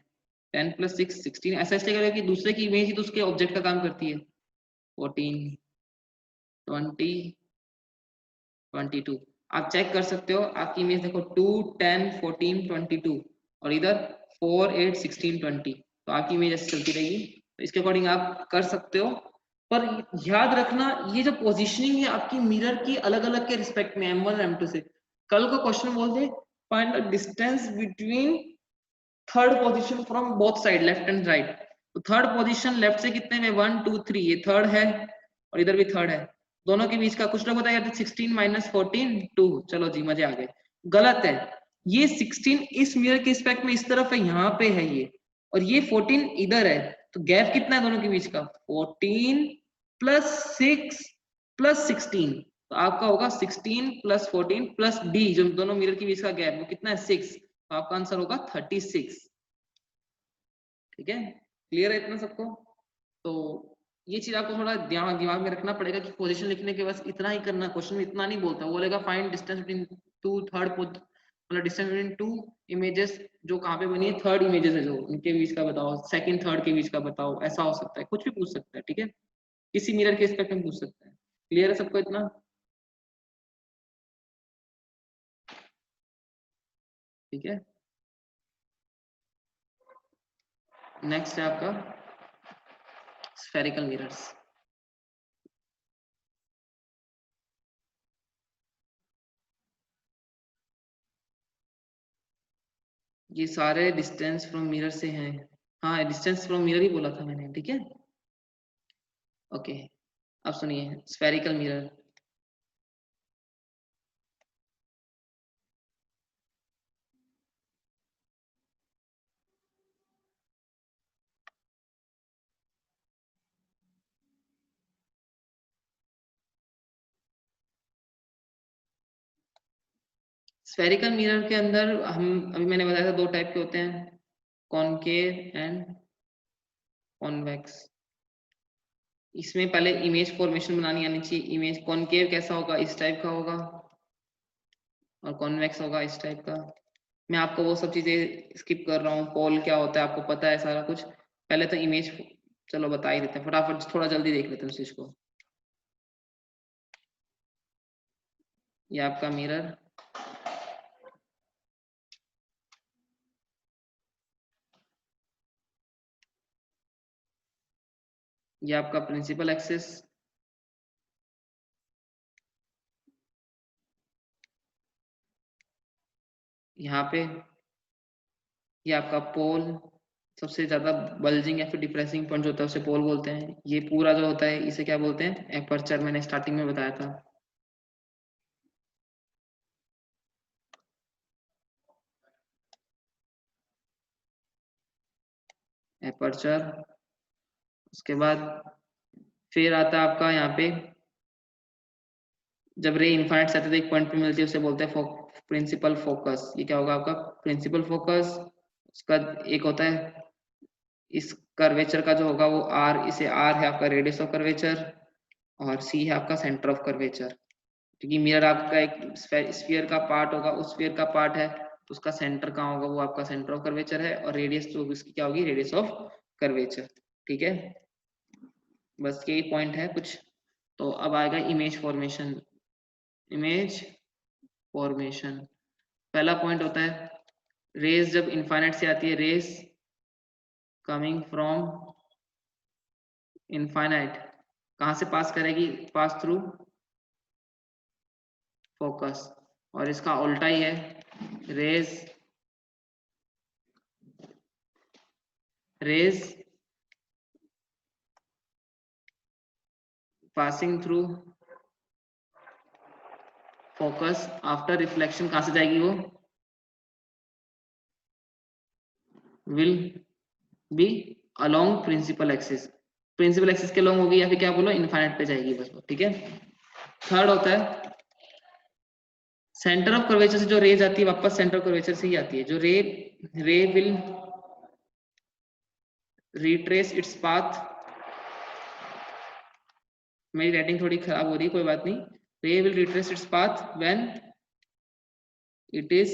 10 + 6 16। ऐसा इसलिए करेगा कि दूसरे की इमेज ही तो उसके ऑब्जेक्ट का काम करती है। 14 20 22। आप चेक कर सकते हो, आपकी इमेज देखो 2 10 14 22, और इधर 4 8 16 20। तो आपकी इमेज ऐसे चलती रहेगी। तो इसके अकॉर्डिंग आप कर सकते हो। पर याद रखना, ये जो पोजीशनिंग है आपकी मिरर की अलग अलग के रिस्पेक्ट में, M1 और M2 से। कल को क्वेश्चन बोल they find the distance between third position from both side, left and right. तो थर्ड पोजीशन लेफ्ट से कितने में, 1 2 3, ये थर्ड है और इधर भी थर्ड है। दोनों के बीच का कुछ लोग बताया 16 - 14 2। चलो जी, मजे आ गए। गलत है, ये 16 इस मिरर के रिस्पेक्ट में इस तरफ है, यहाँ पे है ये, और ये 14 इधर है। तो गैप कितना है दोनों के बीच का, 14 + 6 + 16। तो आपका होगा 16 + 14 + d, जो दोनों मिरर के बीच का गैप, वो कितना है 6। तो आपका आंसर होगा 36। ठीक है, क्लियर है इतना सबको। तो ये चीज आपको थोड़ा दिमाग में रखना पड़ेगा कि पोजीशन लिखने के बस इतना ही करना, क्वेश्चन में इतना नहीं बोलता। वो बोलेगा find distance between two third, मतलब डिस्टेंस बिटवीन टू इमेजेस, जो कहाँ पे बनी है, थर्ड इमेजेस है जो उनके बीच का बताओ, सेकंड थर्ड के बीच का बताओ। ऐसा हो सकता है, कुछ भी पूछ सकता है। ठीक है, किसी मिरर के रिस्पेक्ट में पूछ सकता है। क्लियर है सबको इतना। ठीक है, नेक्स्ट है आपका स्फेरिकल मिरर्स। ये सारे डिस्टेंस फ्रॉम मिरर से हैं। हाँ, डिस्टेंस फ्रॉम मिरर ही बोला था मैंने। ठीक है, ओके। अब सुनिए, स्फेरिकल मिरर। स्फेरिकल मिरर के अंदर हम अभी मैंने बताया था 2 टाइप के होते हैं, कॉनकेव एंड कॉन्वेक्स। इसमें पहले इमेज फॉर्मेशन बनानी आनी चाहिए। इमेज कॉनकेव कैसा होगा, इस टाइप का होगा, और कॉन्वेक्स होगा इस टाइप का। मैं आपको वो सब चीजें स्किप कर रहा हूँ। पोल क्या होता है आपको पता है सारा कुछ। पहले तो इमेज चलो बता ही देते हैं फटाफट, थोड़ा जल्दी देख लेते हैं उस चीज को। ये आपका मिरर, ये आपका प्रिंसिपल एक्सिस, यहाँ पे ये आपका पोल, सबसे ज्यादा बल्जिंग या फिर डिप्रेसिंग पॉइंट जो होता है उसे पोल बोलते हैं। ये पूरा जो होता है इसे क्या बोलते हैं, एपर्चर, मैंने स्टार्टिंग में बताया था। एपर्चर, उसके बाद फिर आता है आपका यहाँ पे, जब रे इनफाइनाइट से आती है तो एक पॉइंट पे मिलती है, उसे बोलते हैं प्रिंसिपल फोकस। ये क्या होगा आपका प्रिंसिपल फोकस। उसका एक होता है इस कर्वेचर का जो होगा वो आर, इसे आर है आपका रेडियस ऑफ कर्वेचर, और सी है आपका सेंटर ऑफ कर्वेचर। क्योंकि मिरर आपका एक स्फीयर का पार्ट होगा, उस स्फीयर का पार्ट है तो उसका सेंटर कहाँ होगा, वो आपका सेंटर ऑफ कर्वेचर है, और रेडियस जो इसकी क्या होगी, रेडियस ऑफ कर्वेचर। ठीक है, बस यही पॉइंट है कुछ। तो अब आएगा इमेज फॉर्मेशन। इमेज फॉर्मेशन, पहला पॉइंट होता है रेज जब इनफाइनाइट से आती है, रेज कमिंग फ्रॉम इनफाइनाइट कहाँ से पास करेगी, पास थ्रू फोकस। और इसका उल्टा ही है, rays passing through focus after reflection कहाँ से जाएगी, वो will be along principal axis. Principal axis के लॉन्ग होगी, या फिर क्या बोलो इनफाइनाइट पे जाएगी बस वो। ठीक है, थर्ड होता है सेंटर ऑफ कर्वेचर से जो रेज आती है वापस सेंटर ऑफ कर्वेचर से ही आती है। जो ray will retrace its path, मेरी राइटिंग थोड़ी खराब हो रही है, कोई बात नहीं। Ray will retrace its path when it is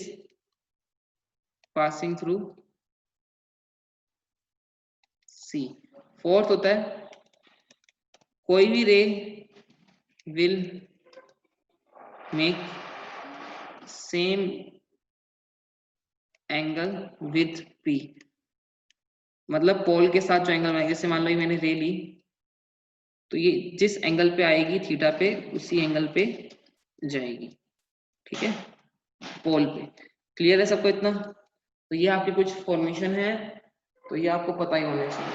passing through C. Fourth होता है कोई भी ray will make same angle with P. मतलब पोल के साथ जो एंगल बनाएगी, जैसे मान लो ये मैंने रे ली तो ये जिस एंगल पे आएगी थीटा पे, उसी एंगल पे जाएगी। ठीक है, पोल पे। क्लियर है सबको इतना? तो ये आपकी कुछ फॉर्मेशन है, तो ये आपको पता ही होना चाहिए।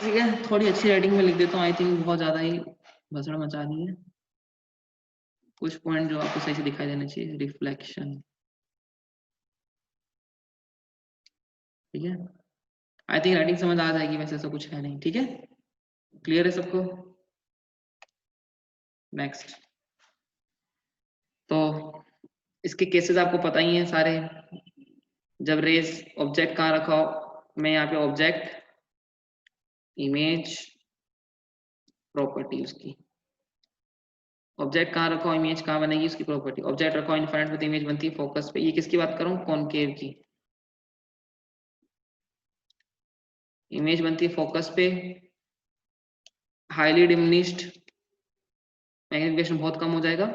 ठीक है, थोड़ी अच्छी राइटिंग में लिख देता हूँ, आई थिंक बहुत ज्यादा ही भसड़ मचा दी है। कुछ पॉइंट जो आपको सही से दिखाई देना चाहिए, रिफ्लेक्शन। ठीक है, आई थिंक राइटिंग समझ आ जाएगी, वैसे ऐसा कुछ है नहीं। ठीक है, क्लियर है सबको? नेक्स्ट, तो इसके केसेस आपको पता ही हैं सारे। जब रेस ऑब्जेक्ट कहाँ रखा हो, मैं यहाँ पे ऑब्जेक्ट, इमेज, प्रॉपर्टी उसकी। ऑब्जेक्ट कहाँ रखा हो, इमेज कहाँ बनेगी, उसकी प्रॉपर्टी। ऑब्जेक्ट रखा हो इनफाइनाइट पे तो इमेज बनती है फोकस पे। ये किसकी बात करूँ, कॉनकेव की। इमेज बनती है फोकस पे, हाईली डिमिनिश्ड, मैग्निफिकेशन बहुत कम हो जाएगा।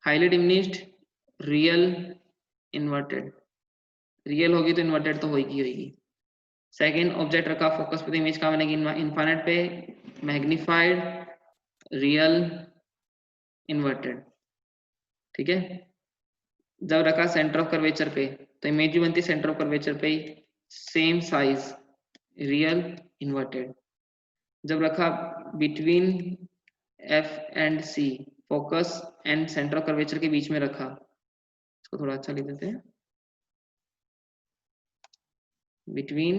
Highly diminished, real, inverted. Real होगी तो इन्वर्टेड तो होगी। सेकेंड, ऑब्जेक्ट रखा फोकस पे तो इमेज कहाँ बनेगी, इनफाइनाइट पे, मैग्निफाइड, रियल, इन्वर्टेड। ठीक है, जब रखा सेंटर ऑफ कर्वेचर पे तो इमेज भी बनती है सेंटर ऑफ कर्वेचर पे ही, सेम साइज, रियल, इन्वर्टेड। जब रखा between F and C, focus and centre of curvature के बीच में रखा, इसको थोड़ा अच्छा लिख देते हैं, बिटवीन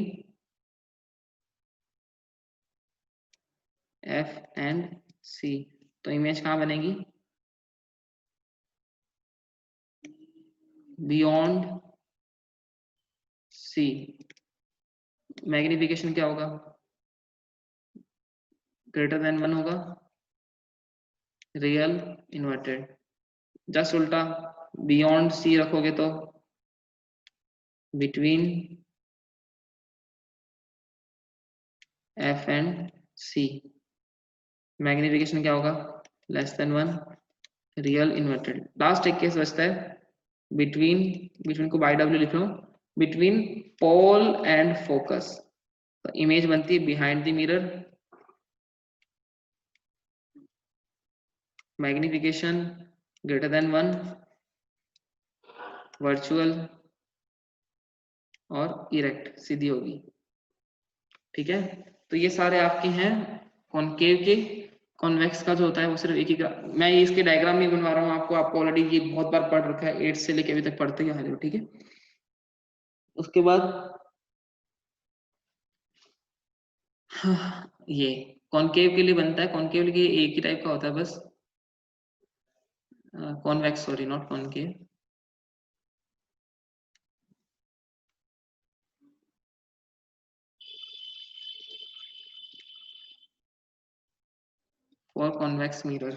एफ एंड सी, तो इमेज कहाँ बनेगी, बियॉन्ड सी। मैग्निफिकेशन क्या होगा, ग्रेटर देन 1 होगा, रियल, इन्वर्टेड। जस्ट उल्टा, बियॉन्ड सी रखोगे तो between F and C, magnification क्या होगा, less than 1, real, inverted. Last एक केस बचता है, बिटवीन, बिटवीन को बाई डब्ल्यू लिख लो, बिटवीन पोल एंड फोकस, तो इमेज बनती है behind the mirror, magnification greater than 1, virtual और इरेक्ट सीधी होगी। ठीक है, तो ये सारे आपके हैं कॉनकेव के। कॉन्वेक्स का जो होता है वो सिर्फ एक ही का, मैं ये इसके डायग्राम नहीं बनवा रहा हूँ आपको ऑलरेडी ये बहुत बार पढ़ रखा है, 8 से लेके अभी तक पढ़ते ही आ रहे हो। ठीक है, उसके बाद ये कॉनकेव के लिए बनता है, कॉनकेव के लिए एक ही टाइप का होता है बस, convex, sorry not concave. For convex mirror,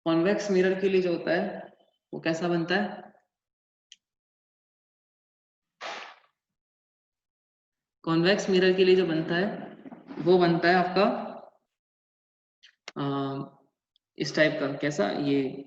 convex mirror के लिए जो होता है वो कैसा बनता है, कॉन्वेक्स मिरर के लिए जो बनता है वो बनता है आपका इस टाइप का, कैसा, ये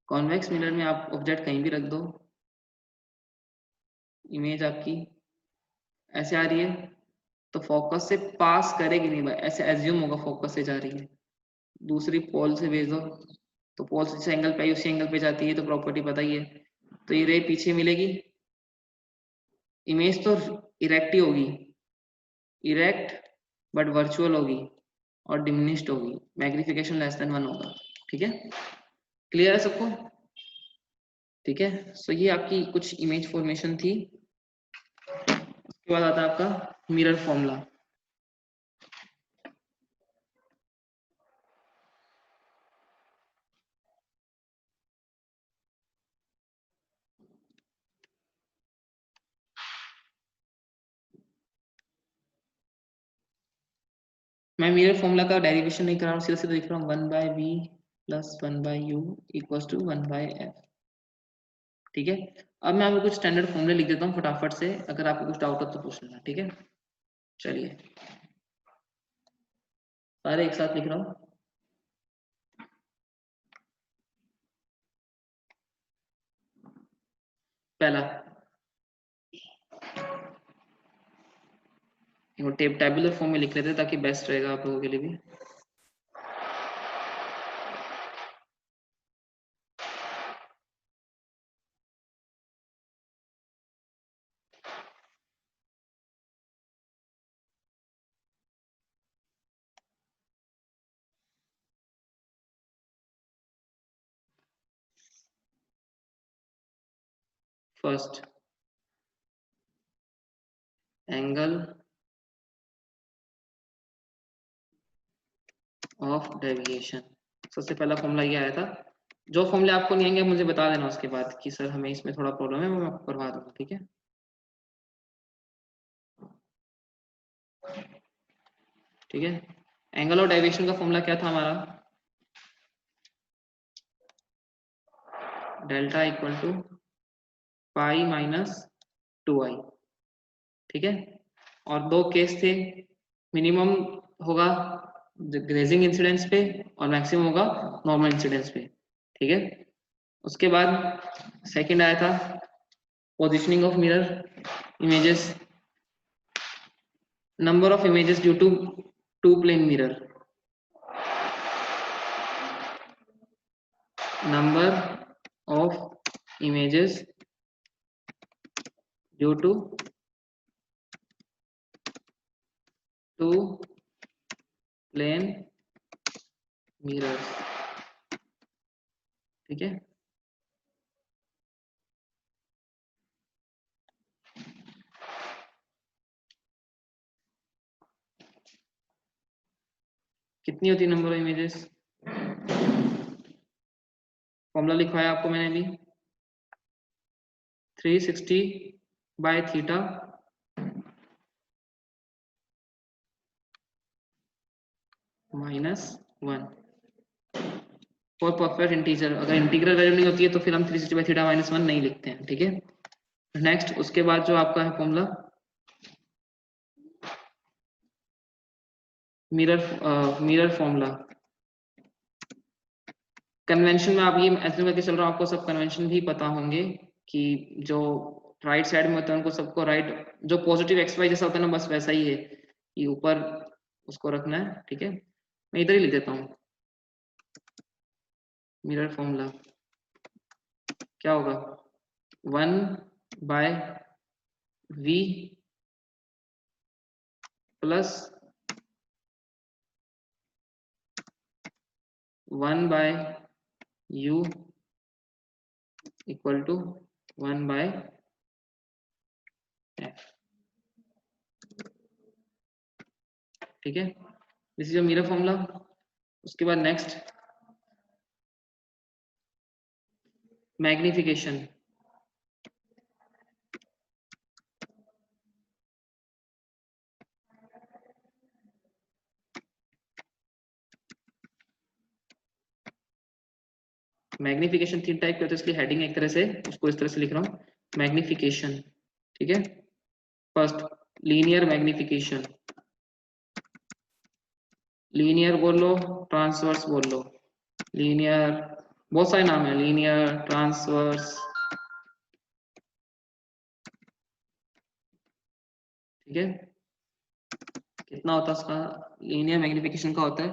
कॉन्वेक्स मिरर में आप ऑब्जेक्ट कहीं भी रख दो, इमेज आपकी ऐसे आ रही है तो फोकस से पास करेगी नहीं भाई, ऐसे एज्यूम होगा फोकस से जा रही है। दूसरी पोल से भेज दो तो पोल से जिस एंगल पे आई उसी एंगल पे जाती है, तो प्रॉपर्टी पता ही है। तो ये रे पीछे मिलेगी, इमेज तो इरेक्ट ही होगी, इरेक्ट बट वर्चुअल होगी और डिमिनिश्ड होगी, मैग्निफिकेशन लेस देन 1 होगा। ठीक है, क्लियर है सबको? ठीक है, सो ये आपकी कुछ इमेज फॉर्मेशन थी। उसके बाद आता है आपका मिरर फॉर्मूला। मैं मिरर फॉर्मूला का डेरिवेशन नहीं कर रहा हूँ, सीधे सीधे लिख रहा हूँ 1/v plus 1/u equals to 1/f। ठीक है, अब मैं आपको कुछ स्टैंडर्ड फॉर्मूले लिख देता हूँ फटाफट से, अगर आपको कुछ डाउट हो तो पूछ लेना। ठीक है, चलिए सारे एक साथ लिख रहा हूँ। पहला टेबुलर फॉर्म में लिख लेते हैं ताकि बेस्ट रहेगा आप लोगों के लिए भी। फर्स्ट, एंगल ऑफ डेविएशन, सबसे पहला फॉर्मूला ये आया था। जो फॉर्मूले आपको नहीं आएंगे मुझे बता देना उसके बाद कि सर हमें इसमें थोड़ा प्रॉब्लम है, मैं आपको करवा दूंगा। ठीक है, ठीक है, एंगल ऑफ डेविएशन का फॉर्मूला क्या था हमारा, delta equal to pi minus 2i। ठीक है, और दो केस थे, मिनिमम होगा ग्रेजिंग इंसिडेंस पे और मैक्सिमम होगा नॉर्मल इंसिडेंस पे। ठीक है, उसके बाद सेकंड आया था positioning of mirror images, number of images due to two plane mirror, number of images due to two plane mirrors। ठीक है, कितनी होती है नंबर ऑफ इमेजेस, फॉर्मूला लिखवाया आपको मैंने अभी 360 by theta -1 for perfect integer. अगर इंटीग्रल वैल्यू नहीं होती है तो फिर हम 360 बाय थीटा -1 नहीं लिखते हैं। ठीक है, नेक्स्ट उसके बाद जो आपका है फॉर्मूला मिरर फॉर्मूला, कन्वेंशन में आप ये ऐसे करके चल रहा हूँ, आपको सब कन्वेंशन भी पता होंगे कि जो राइट साइड में होते हैं उनको सबको राइट, जो पॉजिटिव एक्स वाई जैसा होता है ना, बस वैसा ही है कि ऊपर उसको रखना है। ठीक है, मैं इधर ही लिख देता हूँ मिरर फॉर्मूला क्या होगा, 1/v plus 1/u equal to 1/f। ठीक है, this is your mirror formula. उसके बाद नेक्स्ट मैग्निफिकेशन। मैग्निफिकेशन 3 टाइप के होते हैं, इसलिए हेडिंग एक तरह से उसको इस तरह से लिख रहा हूँ, मैग्निफिकेशन। ठीक है, फर्स्ट लीनियर मैग्निफिकेशन, लीनियर बोल लो, ट्रांसवर्स बोल लो, लीनियर बहुत सारे नाम है, लीनियर, ट्रांसवर्स। ठीक है, कितना होता है उसका, लीनियर मैग्निफिकेशन का होता है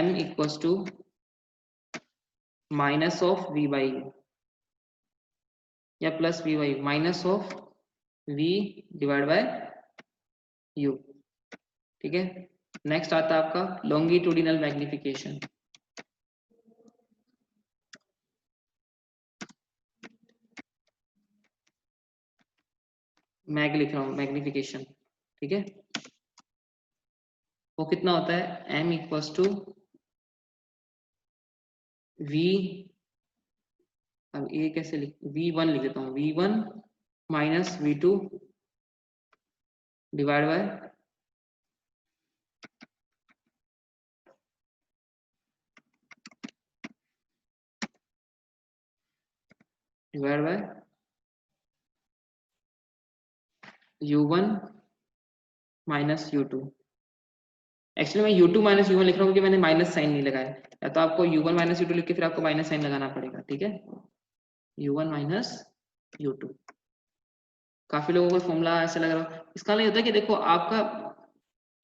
m equals to minus of v by या plus v by minus of v divide by u। ठीक है, नेक्स्ट आता है आपका लॉन्गिट्यूडिनल मैग्निफिकेशन। मैग लिख रहा हूँ, मैग्निफिकेशन। ठीक है, वो कितना होता है m इक्वल्स टू v, अब ये कैसे लिख, v1 लिख देता हूँ, v1 minus v2 divide by u1 minus u2। Actually मैं u2 माइनस u1 लिख रहा हूँ क्योंकि मैंने माइनस साइन नहीं लगाया, या तो आपको u1 माइनस u2 लिख के फिर आपको माइनस साइन लगाना पड़ेगा। ठीक है, u1 माइनस u2। काफी लोगों को फॉर्मूला ऐसे लग रहा है, इसका नहीं होता कि देखो आपका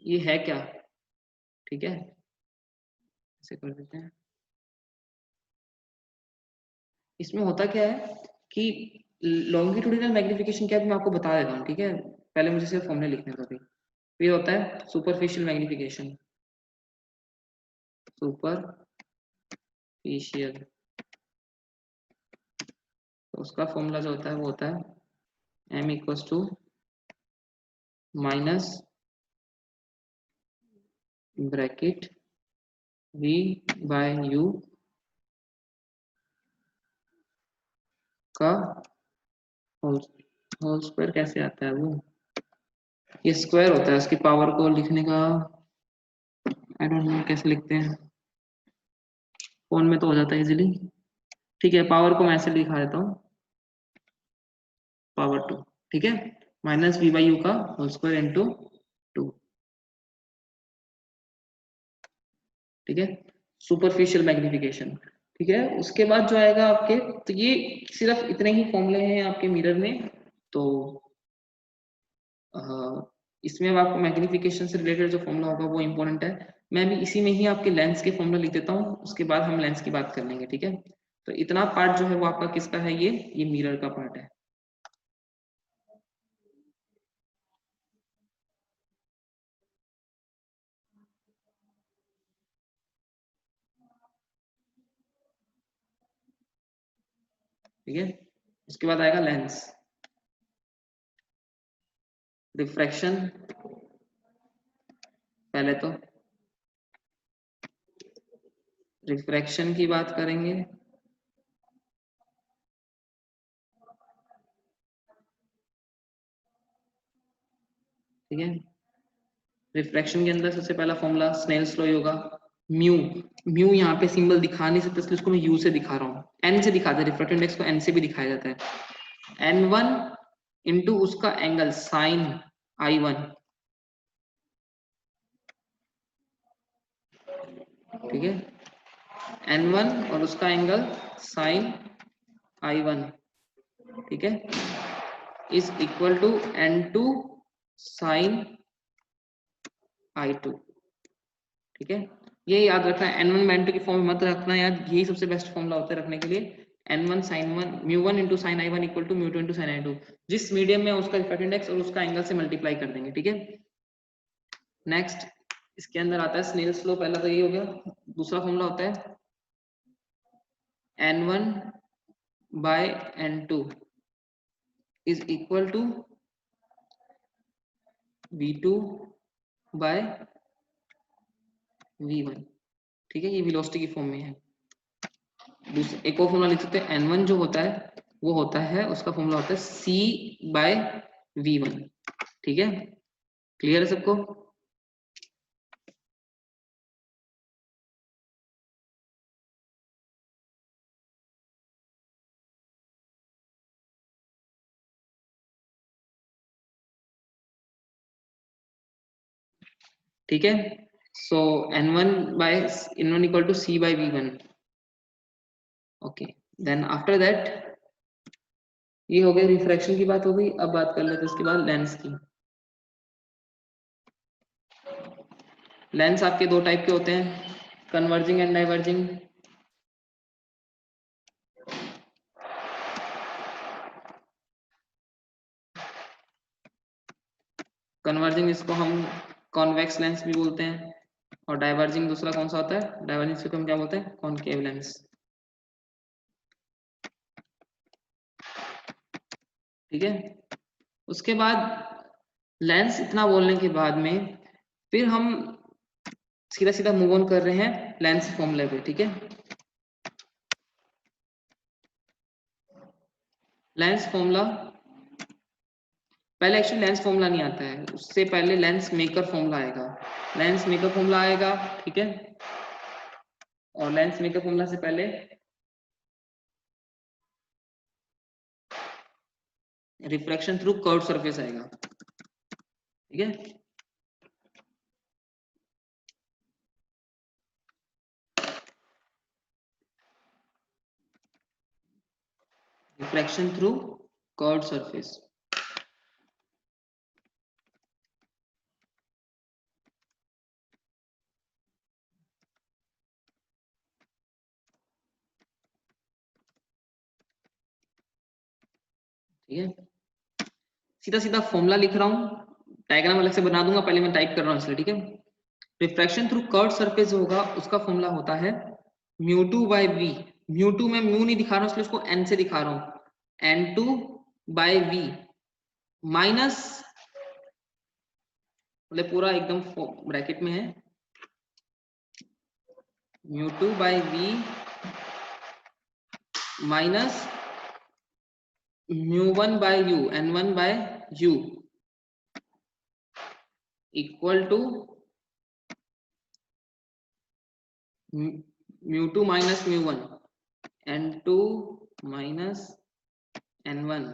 ये है क्या। ठीक है, ऐसे कर देते हैं, इसमें होता क्या है कि लॉन्गिट्यूडिनल मैग्निफिकेशन क्या है मैं आपको बता देता हूँ। ठीक है, पहले मुझे सिर्फ फॉर्मूला लिखने दो। फिर होता है सुपरफिशियल मैग्निफिकेशन, सुपरफिशियल, तो उसका फॉर्मूला जो होता है वो होता है m equals to minus bracket v by u का होल स्क्वायर। कैसे आता है वो, ये स्क्वायर होता है, उसकी पावर को लिखने का आई डोंट नो कैसे लिखते हैं, फोन में तो हो जाता है इजीली। ठीक है, पावर को मैं ऐसे लिखा देता हूँ, पावर 2। ठीक है, माइनस v बाई यू का होल स्क्वायर इंटू 2। ठीक है, सुपरफिशियल मैग्निफिकेशन। ठीक है, उसके बाद जो आएगा आपके, तो ये सिर्फ इतने ही फॉर्मूले हैं आपके मिरर में। तो इसमें अब आपको मैग्निफिकेशन से रिलेटेड जो फॉर्मूला होगा वो इंपॉर्टेंट है। मैं भी इसी में ही आपके लेंस के फॉर्मूला लिख देता हूँ, उसके बाद हम लेंस की बात कर लेंगे। ठीक है, तो इतना पार्ट जो है वो आपका किसका है, ये मिरर का पार्ट है। ठीक है, उसके बाद आएगा लेंस, रिफ्रैक्शन। पहले तो रिफ्रैक्शन की बात करेंगे। ठीक है, रिफ्रैक्शन के अंदर सबसे पहला फॉर्मूला स्नेल्स लॉ होगा, म्यू। म्यू यहाँ पे सिंबल दिखा नहीं सकते, इसलिए उसको मैं यू से दिखा रहा हूँ, एन से दिखाते हैं, रिफ्रैक्टिव इंडेक्स को एन से भी दिखाया जाता है। n1 इंटू उसका एंगल साइन i1। ठीक है, N1 और उसका एंगल साइन I1, ठीक है, is equal to N2 sign I2, ठीक है। ये याद रखना है, N1 N2 की फॉर्म मत रखना यार, यही सबसे बेस्ट फॉर्मूला होता है रखने के लिए। N1 sin 1 μ1 into sine I1 equal to μ2 into sine I2, जिस मीडियम में उसका रिफ्रैक्टिव इंडेक्स और उसका एंगल से मल्टीप्लाई कर देंगे, ठीक है। नेक्स्ट इसके अंदर आता है स्नेल्स लॉ, पहला तो ये हो गया। दूसरा फॉर्मूला होता है N1 by N2 is equal to V2 by V1, ठीक है, ये वेलोसिटी की फॉर्म में है। एक और फॉर्मूला लिख सकते हैं, N1 जो होता है वो होता है, उसका फॉर्मूला होता है C बाय V1, ठीक है। क्लियर है सबको? ठीक है, so N1 equal to C by V1, okay. Then after that ये हो गया रिफ्रैक्शन की बात हो गई। अब बात कर लेते हैं इसके बाद लेंस की। लेंस आपके दो टाइप के होते हैं, कन्वर्जिंग एंड डाइवर्जिंग। कन्वर्जिंग इसको हम कॉन्वेक्स लेंस भी बोलते हैं, और डाइवर्जिंग दूसरा कौन सा होता है, डाइवर्जिंग इसको हम क्या बोलते हैं, कॉनकेव लेंस, ठीक है। उसके बाद लेंस इतना बोलने के बाद में फिर हम सीधा सीधा मूव ऑन कर रहे हैं लेंस फॉर्मूले पे, ठीक है। लेंस फॉर्मूला पहले, एक्चुअली लेंस फॉर्मूला नहीं आता है, उससे पहले लेंस मेकर फॉर्मूला आएगा। लेंस मेकर फॉर्मूला आएगा, ठीक है। और लेंस मेकर फॉर्मूला से पहले रिफ्रैक्शन थ्रू कर्व सरफेस आएगा, ठीक है। रिफ्रैक्शन थ्रू कर्व सरफेस, ठीक है। सीधा सीधा फॉर्मूला लिख रहा हूँ, डायग्राम अलग से बना दूंगा, पहले मैं टाइप कर रहा हूँ इसलिए, ठीक है। रिफ्रैक्शन थ्रू कर्व सरफेस जो होगा उसका फॉर्मूला होता है μ2 बाय v। μ2 में म्यू नहीं दिखा रहा हूँ इसलिए उसको n से दिखा रहा हूँ, n2 बाय v माइनस, मतलब पूरा एकदम ब्रैकेट में है, μ2 by v minus μ1 by u, n1 by u equal to μ2 minus μ1, n2 minus n1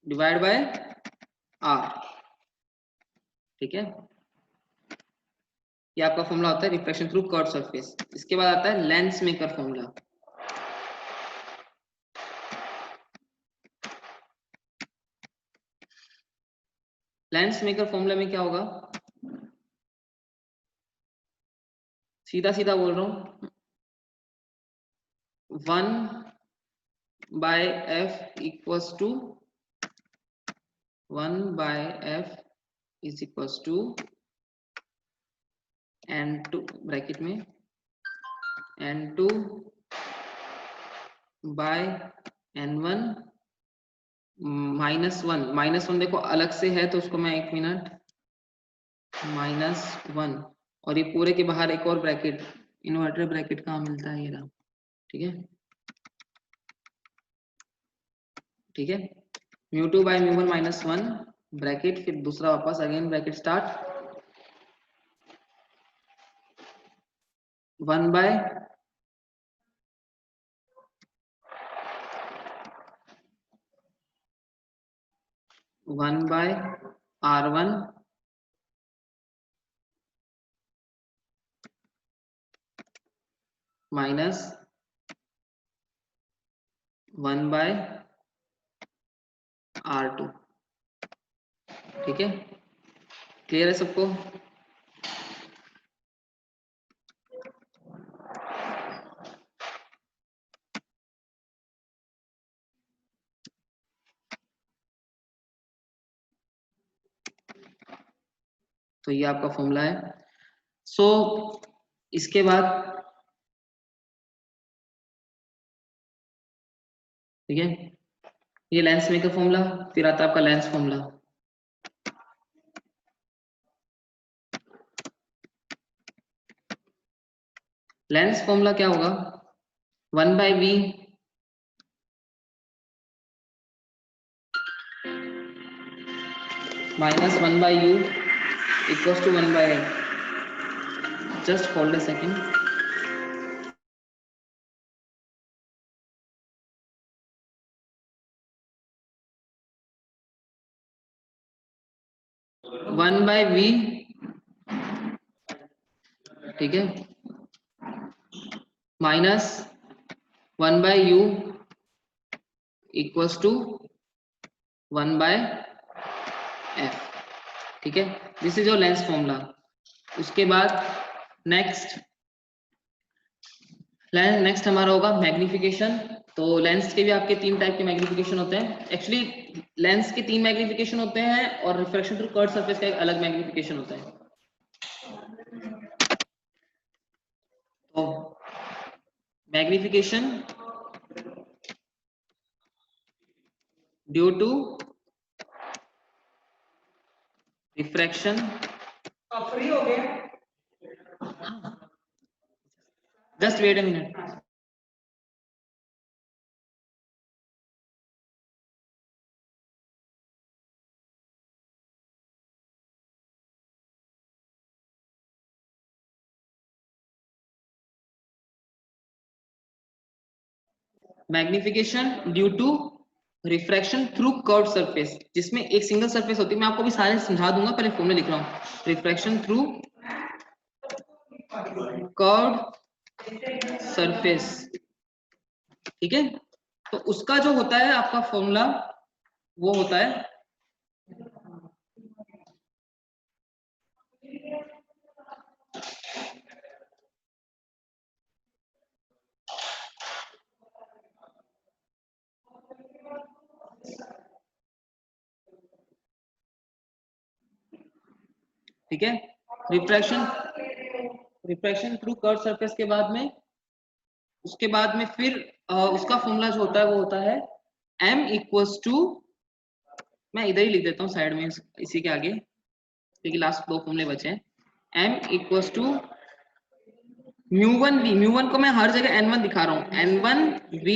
divide by r, ठीक है। ये आपका फॉर्मूला होता है रिफ्रैक्शन थ्रू कर्व सरफेस। इसके बाद आता है lens maker formula. Lens maker formula में क्या होगा, सीधा सीधा बोल रहा हूं, 1 by f equals to 1 by f is equals to n2 bracket में n2 बाय n1 -1 देखो अलग से है तो उसको मैं एक मिनट, -1, और ये पूरे के बाहर एक और ब्रैकेट, इन्वर्टर ब्रैकेट कहाँ मिलता है, ये रहा, ठीक है, ठीक है। μ2 बाय μ1 -1 ब्रैकेट, फिर दूसरा वापस again bracket start, 1 by 1 by r1 minus 1/R2। ठीक है, क्लियर है सबको? तो ये आपका फॉर्मूला है। सो इसके बाद ठीक है, ये लेंस मेकर फॉर्मूला, फिर आता है आपका लेंस फॉर्मूला। लेंस फॉर्मूला क्या होगा? 1/V minus 1/U equals to 1/L। just hold a second। 1/V, ठीक है, minus 1/U equals to 1/F। ठीक है, this is your lens formula. उसके बाद नेक्स्ट हमारा होगा मैग्निफिकेशन। तो लेंस के भी आपके 3 टाइप के मैग्निफिकेशन होते हैं। एक्चुअली लेंस के 3 मैग्निफिकेशन होते हैं और रिफ्रैक्शन थ्रू कर्व्ड सरफेस का एक अलग मैग्निफिकेशन होता है। तो magnification due to refraction, free हो गया, just wait a minute. Magnification due to refraction through curved surface, जिसमें एक सिंगल सरफेस होती है। मैं आपको भी सारे समझा दूंगा, पहले फॉर्मूला लिख रहा हूँ। रिफ्रैक्शन थ्रू कर्व्ड सरफेस, ठीक है। तो उसका जो होता है आपका फॉर्मूला, वो होता है ठीक है, रिफ्रैक्शन थ्रू कर्व्ड सरफेस के बाद में, उसके बाद में फिर उसका फॉर्मूला जो होता है वो होता है m इक्वल्स टू, मैं इधर ही लिख देता हूँ साइड में इसी के आगे, क्योंकि लास्ट 2 फॉर्मूले बचे हैं। m इक्वल्स टू म्यू1 v, म्यू1 को मैं हर जगह n1 दिखा रहा हूँ, n1 v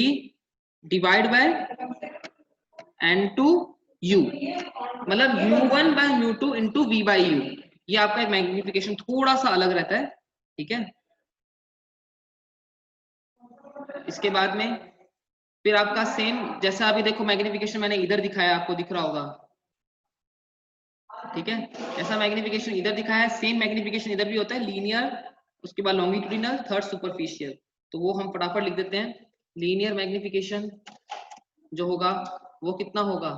divide bye n2 u, मतलब u1 बाय u2 into v by u। ये आपका एक मैग्निफिकेशन थोड़ा सा अलग रहता है, ठीक है। इसके बाद में फिर आपका सेम, जैसा अभी देखो मैग्निफिकेशन मैंने इधर दिखाया, आपको दिख रहा होगा, ठीक है। ऐसा मैग्निफिकेशन इधर दिखाया है, सेम मैग्निफिकेशन इधर भी होता है, लीनियर, उसके बाद लॉन्गिट्यूडिनल, थर्ड सुपरफिशियल। तो वो हम फटाफट लिख देते हैं। लीनियर मैग्निफिकेशन जो होगा वो कितना होगा,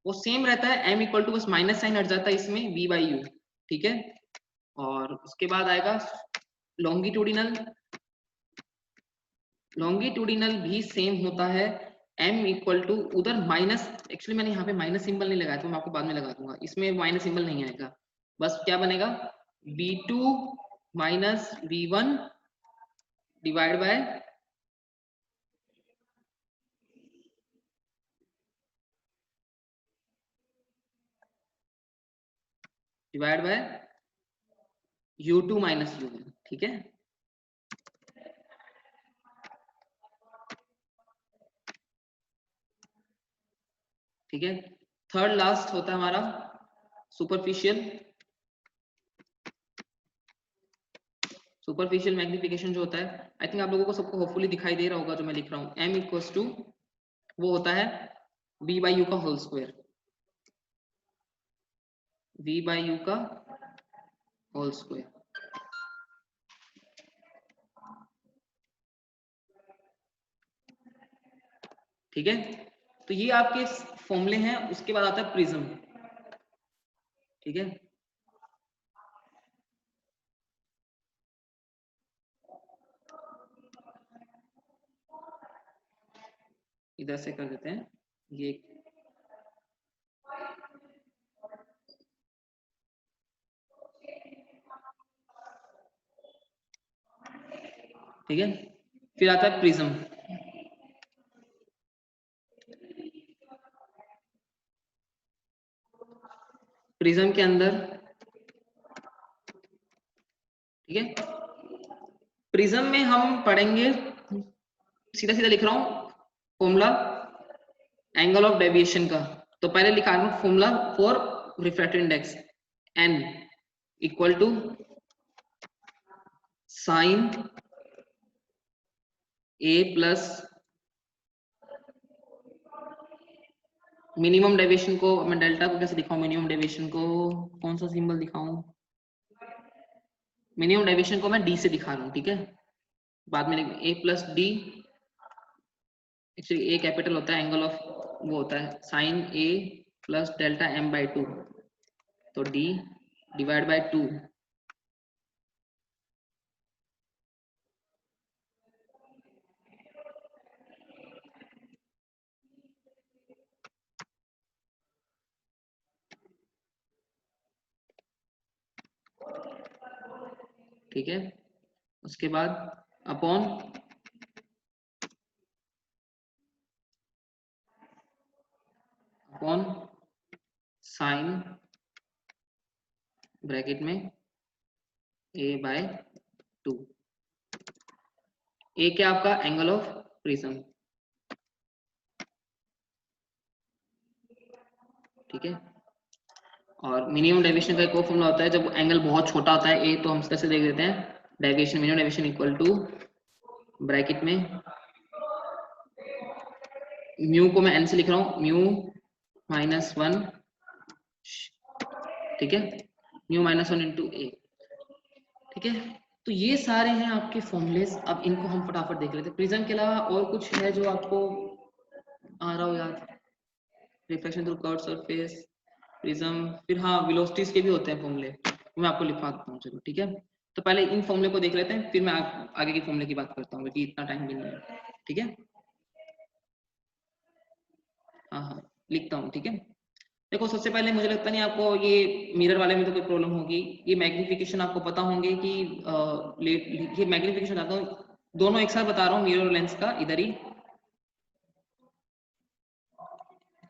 वो सेम रहता है, m इक्वल टू, बस माइनस साइन हट जाता है इसमें, v बाई यू, ठीक है। और उसके बाद आएगा लॉन्गिट्यूडिनल, लॉन्गिट्यूडिनल भी सेम होता है, m इक्वल टू, उधर माइनस, एक्चुअली मैंने यहाँ पे माइनस सिंबल नहीं लगाया, तो मैं आपको बाद में लगा दूंगा, इसमें माइनस सिंबल नहीं आएगा। बस क्या बनेगा, v2 minus v1 divide by u2 minus u1, ठीक है। ठीक है, थर्ड लास्ट होता है हमारा सुपरफिशियल। सुपरफिशियल मैग्निफिकेशन जो होता है, आई थिंक आप लोगों को सबको होपफुली दिखाई दे रहा होगा जो मैं लिख रहा हूँ, m इक्वल्स टू, वो होता है v बाई यू का whole square, v by u का होल स्क्वायर। ठीक है, तो ये आपके फॉर्मूले हैं। उसके बाद आता है प्रिज्म। ठीक है, इधर से कर देते हैं ये। ठीक है, फिर आता है प्रिज्म। प्रिज्म के अंदर, ठीक है, प्रिज्म में हम पढ़ेंगे, सीधा सीधा लिख रहा हूं फॉर्मूला एंगल ऑफ डेविएशन का। तो पहले लिखा हूं formula for refractive index, n equal to sine A plus minimum deviation को मैं डेल्टा को कैसे दिखाऊं, मिनिमम डेविएशन को कौन सा सिंबल दिखाऊं, मिनिमम डेविएशन को मैं डी से दिखा रहा हूं। ठीक है, बाद में A plus D, actually A capital होता है, एंगल ऑफ वो होता है sine A plus delta M by 2, तो डी डिवाइड बाय 2। ठीक है, उसके बाद अपॉन साइन ब्रैकेट में ए बाय 2। ए क्या आपका एंगल ऑफ प्रिज्म। ठीक है, और मिनिमम डेविएशन का एक और फॉर्मूला होता है, जब एंगल बहुत छोटा होता है ए, तो हम कैसे देख देते हैं, deviation minimum deviation equal to bracket में म्यू को मैं एन से लिख रहा हूं, म्यू -1, ठीक है, म्यू -1 इंटू ए। ठीक है, तो ये सारे हैं आपके फॉर्मूलेस। अब इनको हम फटाफट देख लेते हैं। प्रिज्म के अलावा और कुछ है जो आपको आ रहा हो याद, reflection through curved surface, prism, फिर हाँ वेलोसिटीज के भी होते हैं फॉर्मूले, मैं आपको लिखवा देता हूँ। चलो ठीक है, तो पहले इन फॉर्मूले को देख लेते हैं, फिर मैं आगे की फॉर्मूले की बात करता हूँ, क्योंकि इतना टाइम भी नहीं है। ठीक है, हाँ हाँ लिखता हूँ। ठीक है, देखो सबसे पहले मुझे लगता नहीं आपको ये मिरर वाले में तो कोई प्रॉब्लम होगी। ये मैग्निफिकेशन आपको पता होंगे कि ये मैग्निफिकेशन आता हूँ, दोनों एक साथ बता रहा हूँ, मिरर और लेंस का। इधर ही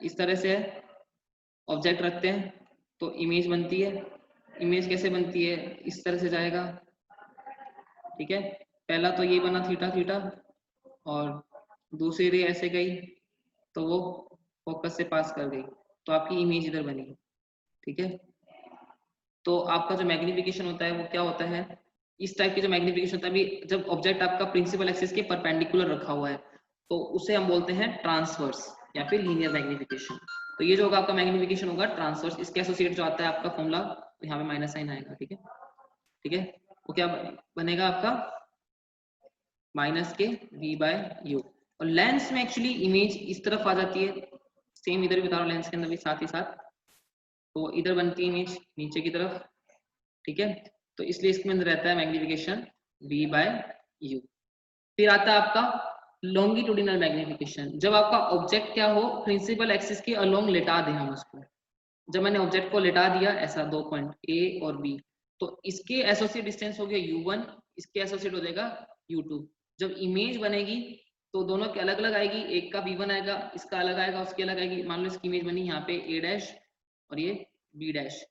इस तरह से ऑब्जेक्ट रखते हैं तो इमेज बनती है। इमेज कैसे बनती है, इस तरह से जाएगा। ठीक है, पहला तो ये बना थीटा थीटा, और दूसरी रे ऐसे गई तो वो फोकस से पास कर गई, तो आपकी इमेज इधर बनी। ठीक है, तो आपका जो मैग्निफिकेशन होता है वो क्या होता है, इस टाइप की जो मैग्निफिकेशन होता है, अभी जब ऑब्जेक्ट आपका प्रिंसिपल एक्सिस के परपेंडिकुलर रखा हुआ है तो उसे हम बोलते हैं ट्रांसवर्स या फिर लीनियर मैग्निफिकेशन। तो ये जो होगा आपका मैग्निफिकेशन होगा ट्रांसवर्स। इसके एसोसिएट जो आता है आपका फॉर्मूला, तो यहाँ पे माइनस साइन आएगा। ठीक है, ठीक है, वो क्या बनेगा आपका माइनस के v बाय यू। और लेंस में एक्चुअली इमेज इस तरफ आ जाती है, सेम इधर भी बता रहा हूँ, लेंस के अंदर भी साथ ही साथ, तो इधर बनती है इमेज नीचे की तरफ। ठीक है, तो इसलिए इसके अंदर रहता है मैग्निफिकेशन v बाय यू। फिर आता है आपका लॉन्गिट्यूडिनल मैग्निफिकेशन, जब आपका ऑब्जेक्ट क्या हो, प्रिंसिपल एक्सिस के अलोंग लेटा दें हम उसको। जब मैंने ऑब्जेक्ट को लेटा दिया ऐसा, 2 पॉइंट a और b, तो इसके एसोसिएट डिस्टेंस हो गया u1, इसके एसोसिएट हो जाएगा u2। जब इमेज बनेगी तो दोनों के अलग अलग आएगी, एक का v1 आएगा, इसका अलग आएगा, उसकी अलग आएगी। मान लो इसकी इमेज बनी यहाँ पे a डैश और ये b डैश,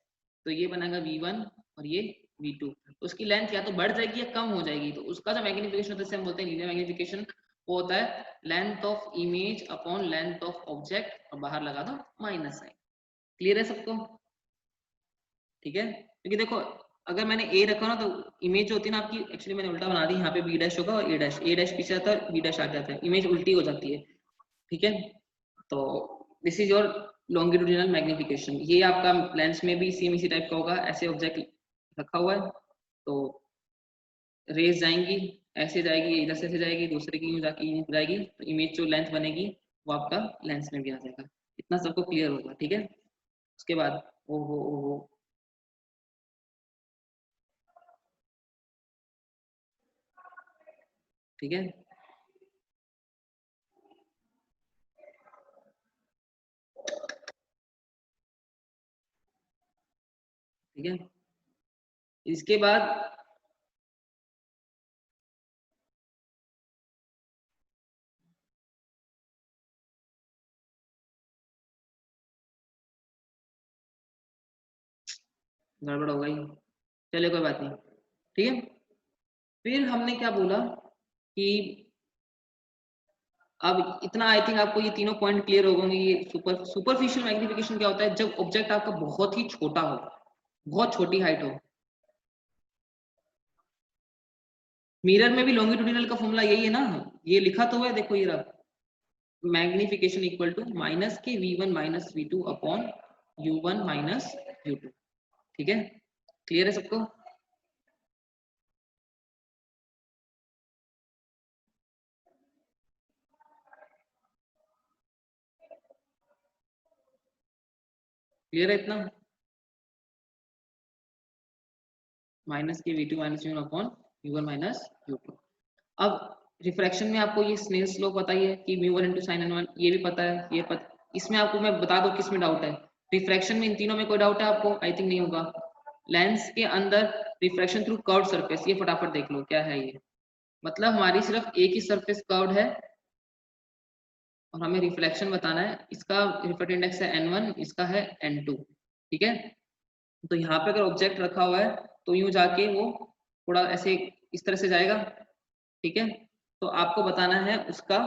तो ये बनेगा v1 और ये v2। तो उसकी लेंथ या तो बढ़ जाएगी या कम हो जाएगी, तो उसका जो मैग्निफिकेशन होता है हम बोलते हैं लीनियर मैग्निफिकेशन। वो होता है length of image upon length of object, और बाहर लगा दो माइनस साइन। क्लियर है सबको? ठीक है, क्योंकि देखो अगर मैंने ए रखा ना तो इमेज जो होती है ना आपकी, एक्चुअली मैंने उल्टा बना दी, यहाँ पे बी डैश होगा और ए डैश पीछे आता है, बी डैश आ जाता है, इमेज उल्टी हो जाती है। ठीक है, तो this is your longitudinal magnification. ये आपका लेंस में भी सेम इसी टाइप का होगा, ऐसे ऑब्जेक्ट रखा हुआ है तो रेज जाएंगी, ऐसे जाएगी, इधर से जाएगी, दूसरे की जाएगी, तो इमेज जो लेंथ बनेगी वो आपका लेंस में भी आ जाएगा। इतना सबको क्लियर होगा, ठीक है। उसके बाद ओहो ठीक है, ठीक है। इसके बाद गड़बड़ हो गई, चलिए कोई बात नहीं, ठीक है। फिर हमने क्या बोला कि अब इतना आई थिंक आपको ये तीनों पॉइंट क्लियर हो गए। ये सुपरफिशियल मैग्निफिकेशन क्या होता है, जब ऑब्जेक्ट आपका बहुत ही छोटा हो, बहुत छोटी हाइट हो। मिरर में भी लॉन्गिट्यूडिनल का फॉर्मूला यही है ना, ये लिखा तो है, देखो ये रहा, मैग्निफिकेशन इक्वल टू माइनस के v1 minus v2 upon u1 minus u2, ठीक है। क्लियर है सबको? क्लियर है इतना? माइनस के v2 minus u1 upon u1 minus u2। अब रिफ्रैक्शन में आपको ये स्नेल्स लॉ पता ही है कि म्यू1 इंटू साइन n1, ये भी पता है, ये इसमें आपको मैं बता दूं किस में डाउट है। रिफ्रैक्शन में इन तीनों में कोई डाउट है आपको? आई थिंक नहीं होगा। लेंस के अंदर रिफ्रैक्शन थ्रू कर्व्ड सरफेस, ये फटाफट देख लो क्या है ये। मतलब हमारी सिर्फ एक ही सरफेस कर्व्ड है और हमें रिफ्लेक्शन बताना है। इसका रिफ्रैक्टिव इंडेक्स है n1, इसका है n2, ठीक है। तो यहाँ पे अगर ऑब्जेक्ट रखा हुआ है तो यूं जाके वो थोड़ा ऐसे इस तरह से जाएगा, ठीक है। तो आपको बताना है उसका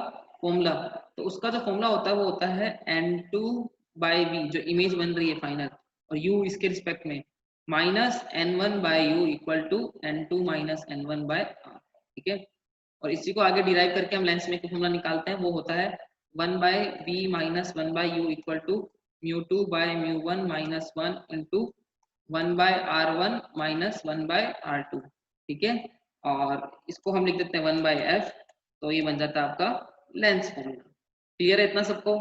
फॉर्मूला। तो उसका जो फॉर्मूला होता है वो होता है n2/v, जो इमेज बन रही है फाइनल, और u इसके रिस्पेक्ट में minus n1/u equal to n2 minus n1/r, ठीक है। और इसी को आगे डिराइव करके हम लेंस में फॉर्मूला निकालते हैं, वो होता है 1/v minus 1/u equal to μ2/μ1 minus 1 into 1/r1 minus 1/r2, ठीक है। और इसको हम लिख देते हैं 1/f, तो ये बन जाता है आपका लेंस फॉर्मूला। क्लियर है इतना सबको?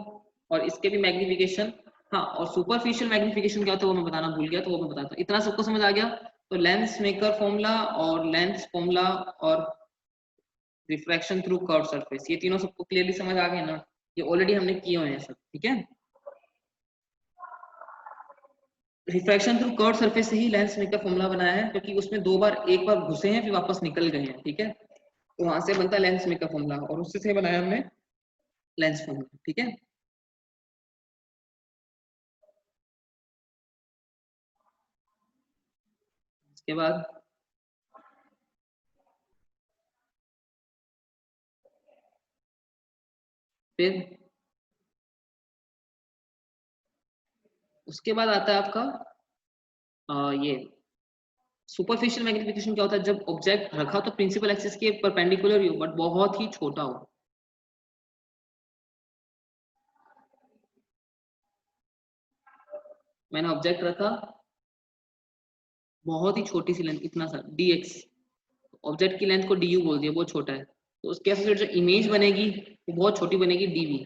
और इसके भी मैग्निफिकेशन, हाँ, और सुपरफिशियल मैग्निफिकेशन क्या होता है वो मैं बताना भूल गया, तो वो मैं बताता हूँ। इतना सबको समझ आ गया? तो लेंस मेकर फॉर्मूला और लेंस फॉर्मूला और रिफ्रैक्शन थ्रू कर्व सरफेस, ये तीनों सबको क्लियरली समझ आ गए ना? ये ऑलरेडी हमने किए हुए हैं सब, ठीक है। रिफ्रैक्शन थ्रू कर्व सरफेस से ही लेंस मेकर फॉर्मूला बनाया है, क्योंकि उसमें दो बार, एक बार घुसे हैं फिर वापस निकल गए हैं, ठीक है। तो वहां से बनता है लेंस मेकर फॉर्मूला, और उससे से बनाया हमने लेंस फॉर्मूला, ठीक है। इसके बाद फिर उसके बाद आता है आपका ये सुपरफिशियल मैग्निफिकेशन। क्या होता है, जब ऑब्जेक्ट रखा तो प्रिंसिपल एक्सिस के परपेंडिकुलर ही हो बट बहुत ही छोटा हो। मैंने ऑब्जेक्ट रखा, बहुत ही छोटी सी लेंथ, इतना सा dx, ऑब्जेक्ट की लेंथ को du बोल दिया, बहुत छोटा है, तो उसके एसोसिएट जो इमेज बनेगी वो बहुत छोटी बनेगी, dv।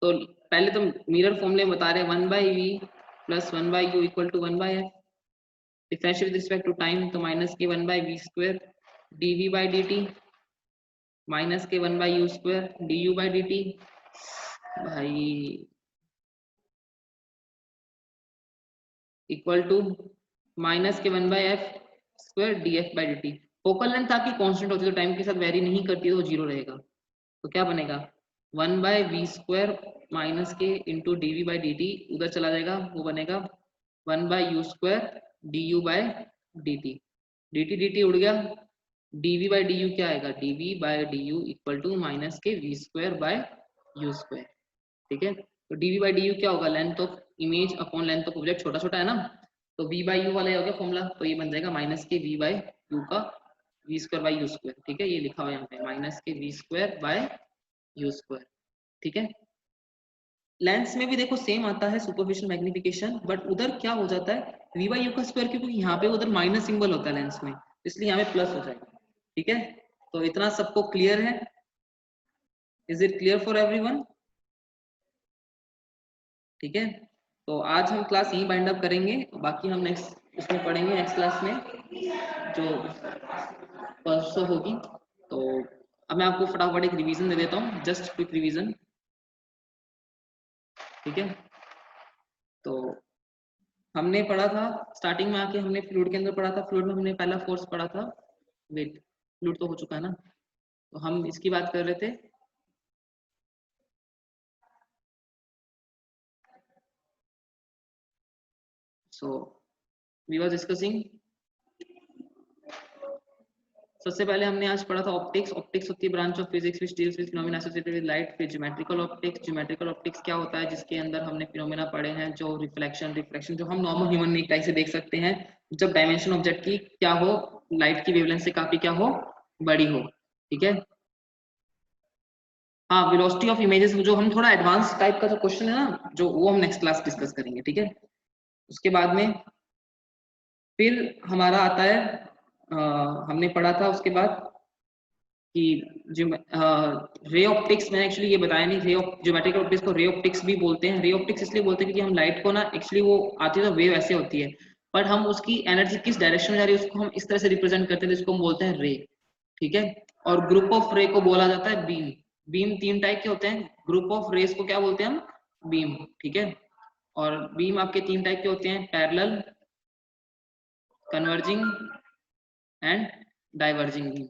तो पहले तो मिरर फॉर्मूले बता रहे हैं 1/v plus 1/u equal to 1/f, differential with respect to time, तो माइनस के 1/v स्क्वायर dv/dt माइनस के 1/u स्क्वायर du/dt, भाई इक्वल टू माइनस के 1/f square df/dt। Focal length आपकी कांस्टेंट होती है तो टाइम के साथ वेरी नहीं करती है, तो जीरो रहेगा। तो क्या बनेगा 1/v स्क्वायर माइनस के इंटू dv/dt, उधर चला जाएगा, वो बनेगा 1/u square du/dt, dt dt उड़ गया, dv/du क्या आएगा, dv/du इक्वल टू माइनस के v square by u square, ठीक है। तो dv/du क्या होगा, length of image upon length of object, छोटा छोटा है ना, तो v/u वाला ये हो गया फॉर्मूला, तो ये बन जाएगा माइनस के v/u का v square by u square, ठीक है। ये लिखा हुआ है यहाँ पे माइनस के v square by u square, ठीक है। लेंस में भी देखो सेम आता है सुपरफिशियल मैग्निफिकेशन, बट उधर क्या हो जाता है v/u का स्क्वायर, क्योंकि यहाँ पे उधर माइनस सिंबल होता है लेंस में, इसलिए यहाँ पे प्लस हो जाएगा, ठीक है। तो इतना सबको क्लियर है? Is it clear for everyone? ठीक है, तो आज हम क्लास यहीं बाइंड अप करेंगे, बाकी हम नेक्स्ट उसमें पढ़ेंगे नेक्स्ट क्लास में जो परसों होगी। तो अब मैं आपको फटाफट एक रिवीजन दे देता हूँ, जस्ट क्विक रिवीजन। ठीक है, तो हमने पढ़ा था स्टार्टिंग में आके, हमने फ्लूइड के अंदर पढ़ा था, फ्लूइड में हमने पहला फोर्स पढ़ा था, वेट, फ्लूइड तो हो चुका है ना, तो हम इसकी बात कर रहे थे। सो वी वाज डिस्कसिंग, सबसे पहले हमने आज पढ़ा था ऑप्टिक्स। ऑप्टिक्स होती है branch of physics which deals with phenomena associated with light. फिर ज्योमेट्रिकल ऑप्टिक्स, ज्योमेट्रिकल ऑप्टिक्स क्या होता है, जिसके अंदर हमने फिनोमेना पढ़े हैं जो रिफ्लेक्शन, रिफ्रैक्शन जो हम नॉर्मल ह्यूमन नेक आई से देख सकते हैं, जब डायमेंशन ऑब्जेक्ट की क्या हो, लाइट की वेवलेंथ से काफी क्या हो, बड़ी हो। ठीक है, हाँ, वेलोसिटी ऑफ इमेजेस, जो हम थोड़ा एडवांस टाइप का जो क्वेश्चन है ना, जो वो हम नेक्स्ट क्लास डिस्कस करेंगे। ठीक है, उसके बाद में फिर हमारा आता है, हमने पढ़ा था उसके बाद कि जो रे ऑप्टिक्स, मैंने एक्चुअली ये बताया नहीं, रे ज्योमेट्रिकल ऑप्टिक्स को रे ऑप्टिक्स भी बोलते हैं। रे ऑप्टिक्स इसलिए बोलते हैं क्योंकि हम लाइट को ना, एक्चुअली वो आती है तो वेव ऐसे होती है, बट हम उसकी एनर्जी किस डायरेक्शन में जा रही है उसको हम इस तरह से रिप्रेजेंट करते हैं, जिसको हम बोलते हैं रे। ठीक है, और ग्रुप ऑफ रे को बोला जाता है बीम। बीम तीन टाइप के होते हैं, ग्रुप ऑफ रेस को क्या बोलते हैं हम, बीम। ठीक है, और बीम आपके तीन टाइप के होते हैं, parallel, converging and diverging beam.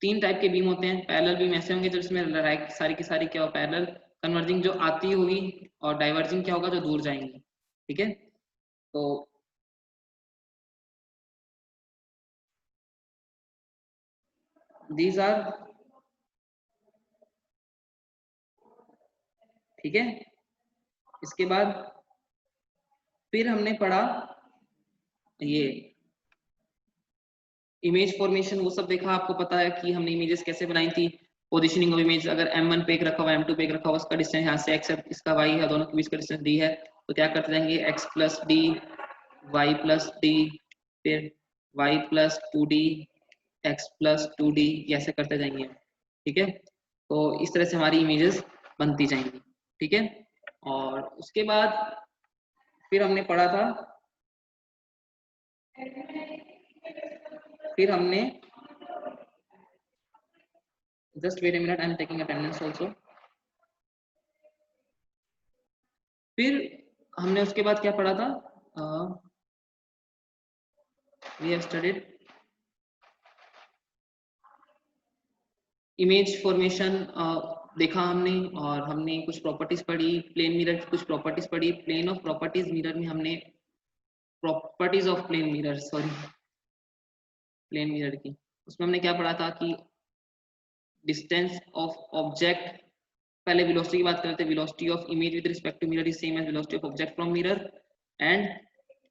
तीन टाइप के बीम होते हैं। पैरेलल बीम ऐसे होंगे जो इसमें सारी की सारी क्या हो, पैरेलल, कन्वर्जिंग जो आती होगी, और डाइवर्जिंग क्या होगा, जो दूर जाएंगी। ठीक है, तो दीज आर, ठीक है, इसके बाद फिर हमने पढ़ा ये इमेज फॉर्मेशन, वो सब देखा, आपको पता है कि हमने इमेजेस कैसे बनाई थी। पोजीशनिंग ऑफ इमेज, अगर m1 पे एक रखा हुआ, m2 पे एक रखा हुआ, उसका डिस्टेंस यहाँ से x है, इसका y है, दोनों के बीच का डिस्टेंस d है, तो क्या करते जाएंगे, x plus D, y plus D, फिर y plus 2d, x plus 2d, ऐसे करते जाएंगे। ठीक है, तो इस तरह से हमारी इमेजेस बनती जाएंगी। ठीक है, और उसके बाद फिर हमने पढ़ा था, फिर हमने, just wait a minute, I am taking attendance also. फिर हमने उसके बाद क्या पढ़ा था, we have studied image formation, देखा हमने, और हमने कुछ प्रॉपर्टीज पढ़ी, प्लेन मिरर की कुछ प्रॉपर्टीज पढ़ी, प्लेन ऑफ प्रॉपर्टीज मिरर में हमने properties of plane mirror, sorry, plane mirror की, उसमें हमने क्या पढ़ा था कि डिस्टेंस ऑफ ऑब्जेक्ट, पहले वेलोसिटी की बात करते हैं, velocity of image with respect to mirror is same as velocity of object from mirror, and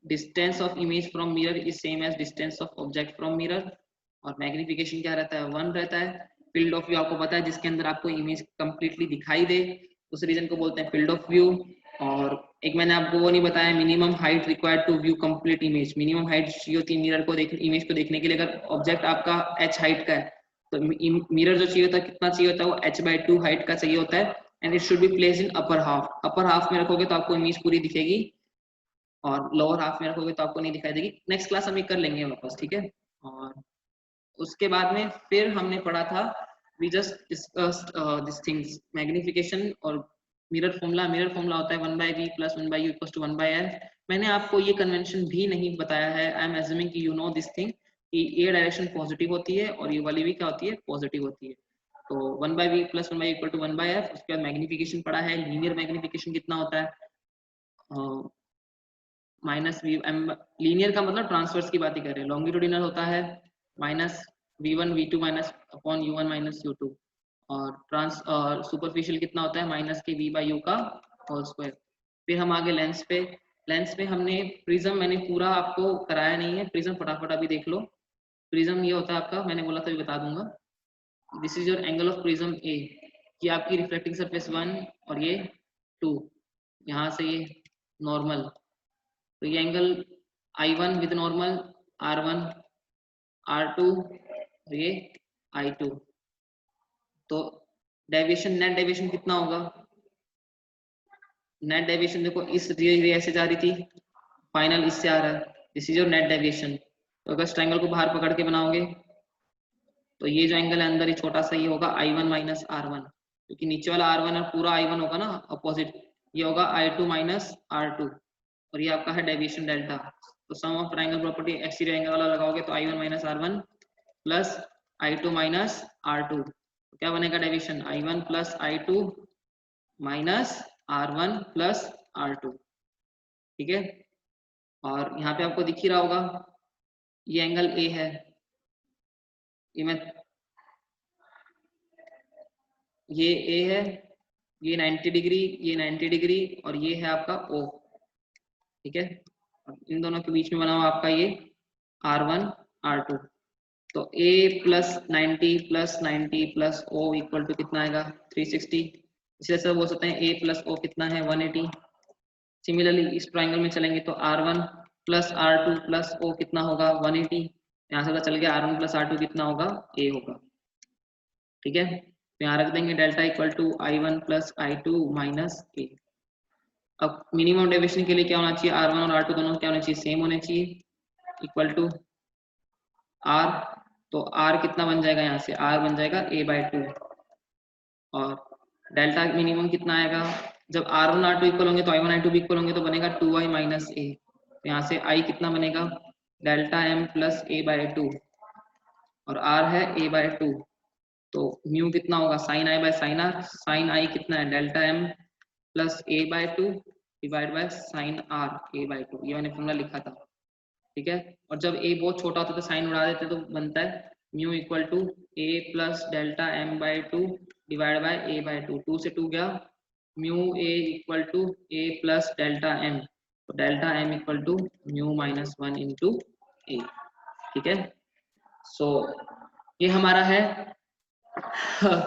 distance of image from mirror is same as distance of object from mirror, और magnification क्या रहता है, 1 रहता है। फील्ड ऑफ व्यू आपको पता है, जिसके अंदर आपको इमेज कंप्लीटली दिखाई दे, उस रीजन को बोलते हैं फील्ड ऑफ व्यू। और एक मैंने आपको वो नहीं बताया, minimum height required to view complete image, minimum height चाहिए होती है मिरर को देख, इमेज को देखने के लिए। अगर ऑब्जेक्ट आपका h हाइट का है, तो मिरर जो चाहिए होता है, कितना चाहिए होता है, वो h/2 हाइट का चाहिए होता है, and it should be placed in upper half. Upper half में रखोगे तो आपको इमेज पूरी दिखेगी, और लोअर हाफ में रखोगे तो आपको नहीं दिखाई देगी। नेक्स्ट क्लास हम ये कर लेंगे वापस। ठीक है, और उसके बाद में फिर हमने पढ़ा था, we just discussed this things, magnification और मिरर फॉर्मूला। मिरर फॉर्मूला होता है 1/v + 1/u = 1/l। मैंने आपको ये कन्वेंशन भी नहीं बताया है, आई एम एज्यूमिंग कि यू नो दिस थिंग, कि ये डायरेक्शन पॉजिटिव होती है और ये वाली भी क्या होती है, पॉजिटिव होती है। तो 1/v + 1/u = 1/f। उसके बाद मैग्निफिकेशन पढ़ा है, लीनियर मैग्निफिकेशन कितना होता है, -v m, लीनियर का मतलब ट्रांसवर्स की बात ही कर रहे हैं, लॉन्गिट्यूडिनल होता है -v1 v2 upon u1 - u2, और सुपरफिशियल कितना होता है, -v/u का होल स्क्वायर। फिर हम आगे लेंस पे, लेंस पे हमने प्रिज्म, मैंने पूरा आपको कराया नहीं है, प्रिज्म फटाफट अभी देख लो। प्रिज्म ये होता है आपका, मैंने बोला था बता दूंगा, this is your angle of prism ए, कि आपकी रिफ्लेक्टिंग सरफेस 1 और ये 2, यहाँ से ये नॉर्मल, तो ये angle I1 with normal, R1 R2, ये I2, तो डेविएशन, नेट डेविएशन कितना होगा, नेट डेविएशन देखो इस रे से जा रही थी, फाइनल इससे आ रहा है, this is your net deviation. तो अगर इस ट्रायंगल को बाहर पकड़ के बनाओगे तो ये जो एंगल है अंदर ही छोटा सा, ये होगा I1 माइनस R1, क्योंकि नीचे वाला R1 और पूरा I1 होगा ना अपोजिट, ये होगा I2 माइनस R2 और ये आपका है डेविएशन डेल्टा। तो sum of triangle property exterior angle वाला लगाओगे तो I1 minus R1 plus I2 minus R2, तो क्या बनेगा deviation I1 plus I2 minus R1 plus R2, ठीक है। और यहाँ पे आपको दिख ही रहा होगा ये एंगल A है, ये मैं ये A है, ये 90 डिग्री, ये 90 डिग्री और ये है आपका O, ठीक है। इन दोनों के बीच में बना हुआ आपका ये R1 R2, तो A plus 90 plus O equal to कितना आएगा 360। इसी तरह से बोल सकते हैं A प्लस O कितना है 180। सिमिलरली इस ट्राइंगल में चलेंगे तो R1 plus R2 plus O कितना होगा 180। यहाँ से पता चल गया R1 प्लस R2 कितना होगा A होगा, ठीक है। तो यहाँ रख देंगे delta equal to I1 plus I2 minus A। अब मिनिमम डेविएशन के लिए क्या होना चाहिए, R1 और R2 दोनों क्या होने चाहिए, सेम होने चाहिए, इक्वल टू R। तो R कितना बन जाएगा, यहाँ से R बन जाएगा A/2 और डेल्टा मिनिमम कितना आएगा, जब R1 R2 इक्वल होंगे तो I1 I2 भी इक्वल होंगे तो बनेगा 2I माइनस A। तो यहाँ से I कितना बनेगा डेल्टा M प्लस A/2 और R है A/2, तो म्यू कितना होगा sine I by sine R, sine I कितना है delta M plus A/2 divide by sine R A/2, ये मैंने फॉर्मूला लिखा था, ठीक है। और जब A बहुत छोटा होता है तो साइन उड़ा देते तो बनता है mu equal to A plus delta M/2 divide by A/2, 2 से 2 गया, mu A equal to A plus delta M, तो delta M equal to mu minus 1 into A, ठीक है। सो ये हमारा है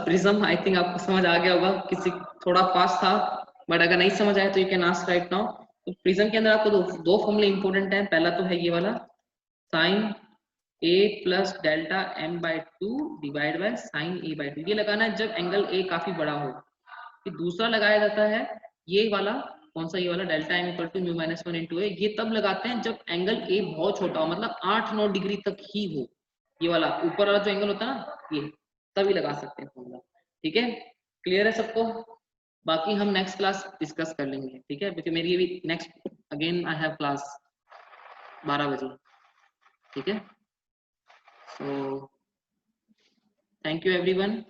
प्रिज्म। आई थिंक आपको समझ आ गया होगा, किसी थोड़ा फास्ट था बट अगर नहीं समझ आया तो you can ask right now. तो प्रिज्म के अंदर आपको दो फॉर्मूले इंपॉर्टेंट है, पहला तो है ये वाला sine A plus delta M/2 divide by sine A/2, ये लगाना है जब एंगल A काफी बड़ा हो। फिर दूसरा लगाया जाता है ये वाला, कौन सा, ये वाला delta M equal to mu minus 1 into A, ये तब लगाते हैं जब एंगल A बहुत छोटा हो, मतलब 8-9 डिग्री तक ही हो, ये वाला ऊपर वाला जो एंगल होता है ना ये, तभी लगा सकते हैं फॉर्मूला, ठीक है। क्लियर है सबको, बाकी हम नेक्स्ट क्लास डिस्कस कर लेंगे, ठीक है, क्योंकि मेरी अभी next again I have class 12 बजे, ठीक है। So thank you everyone.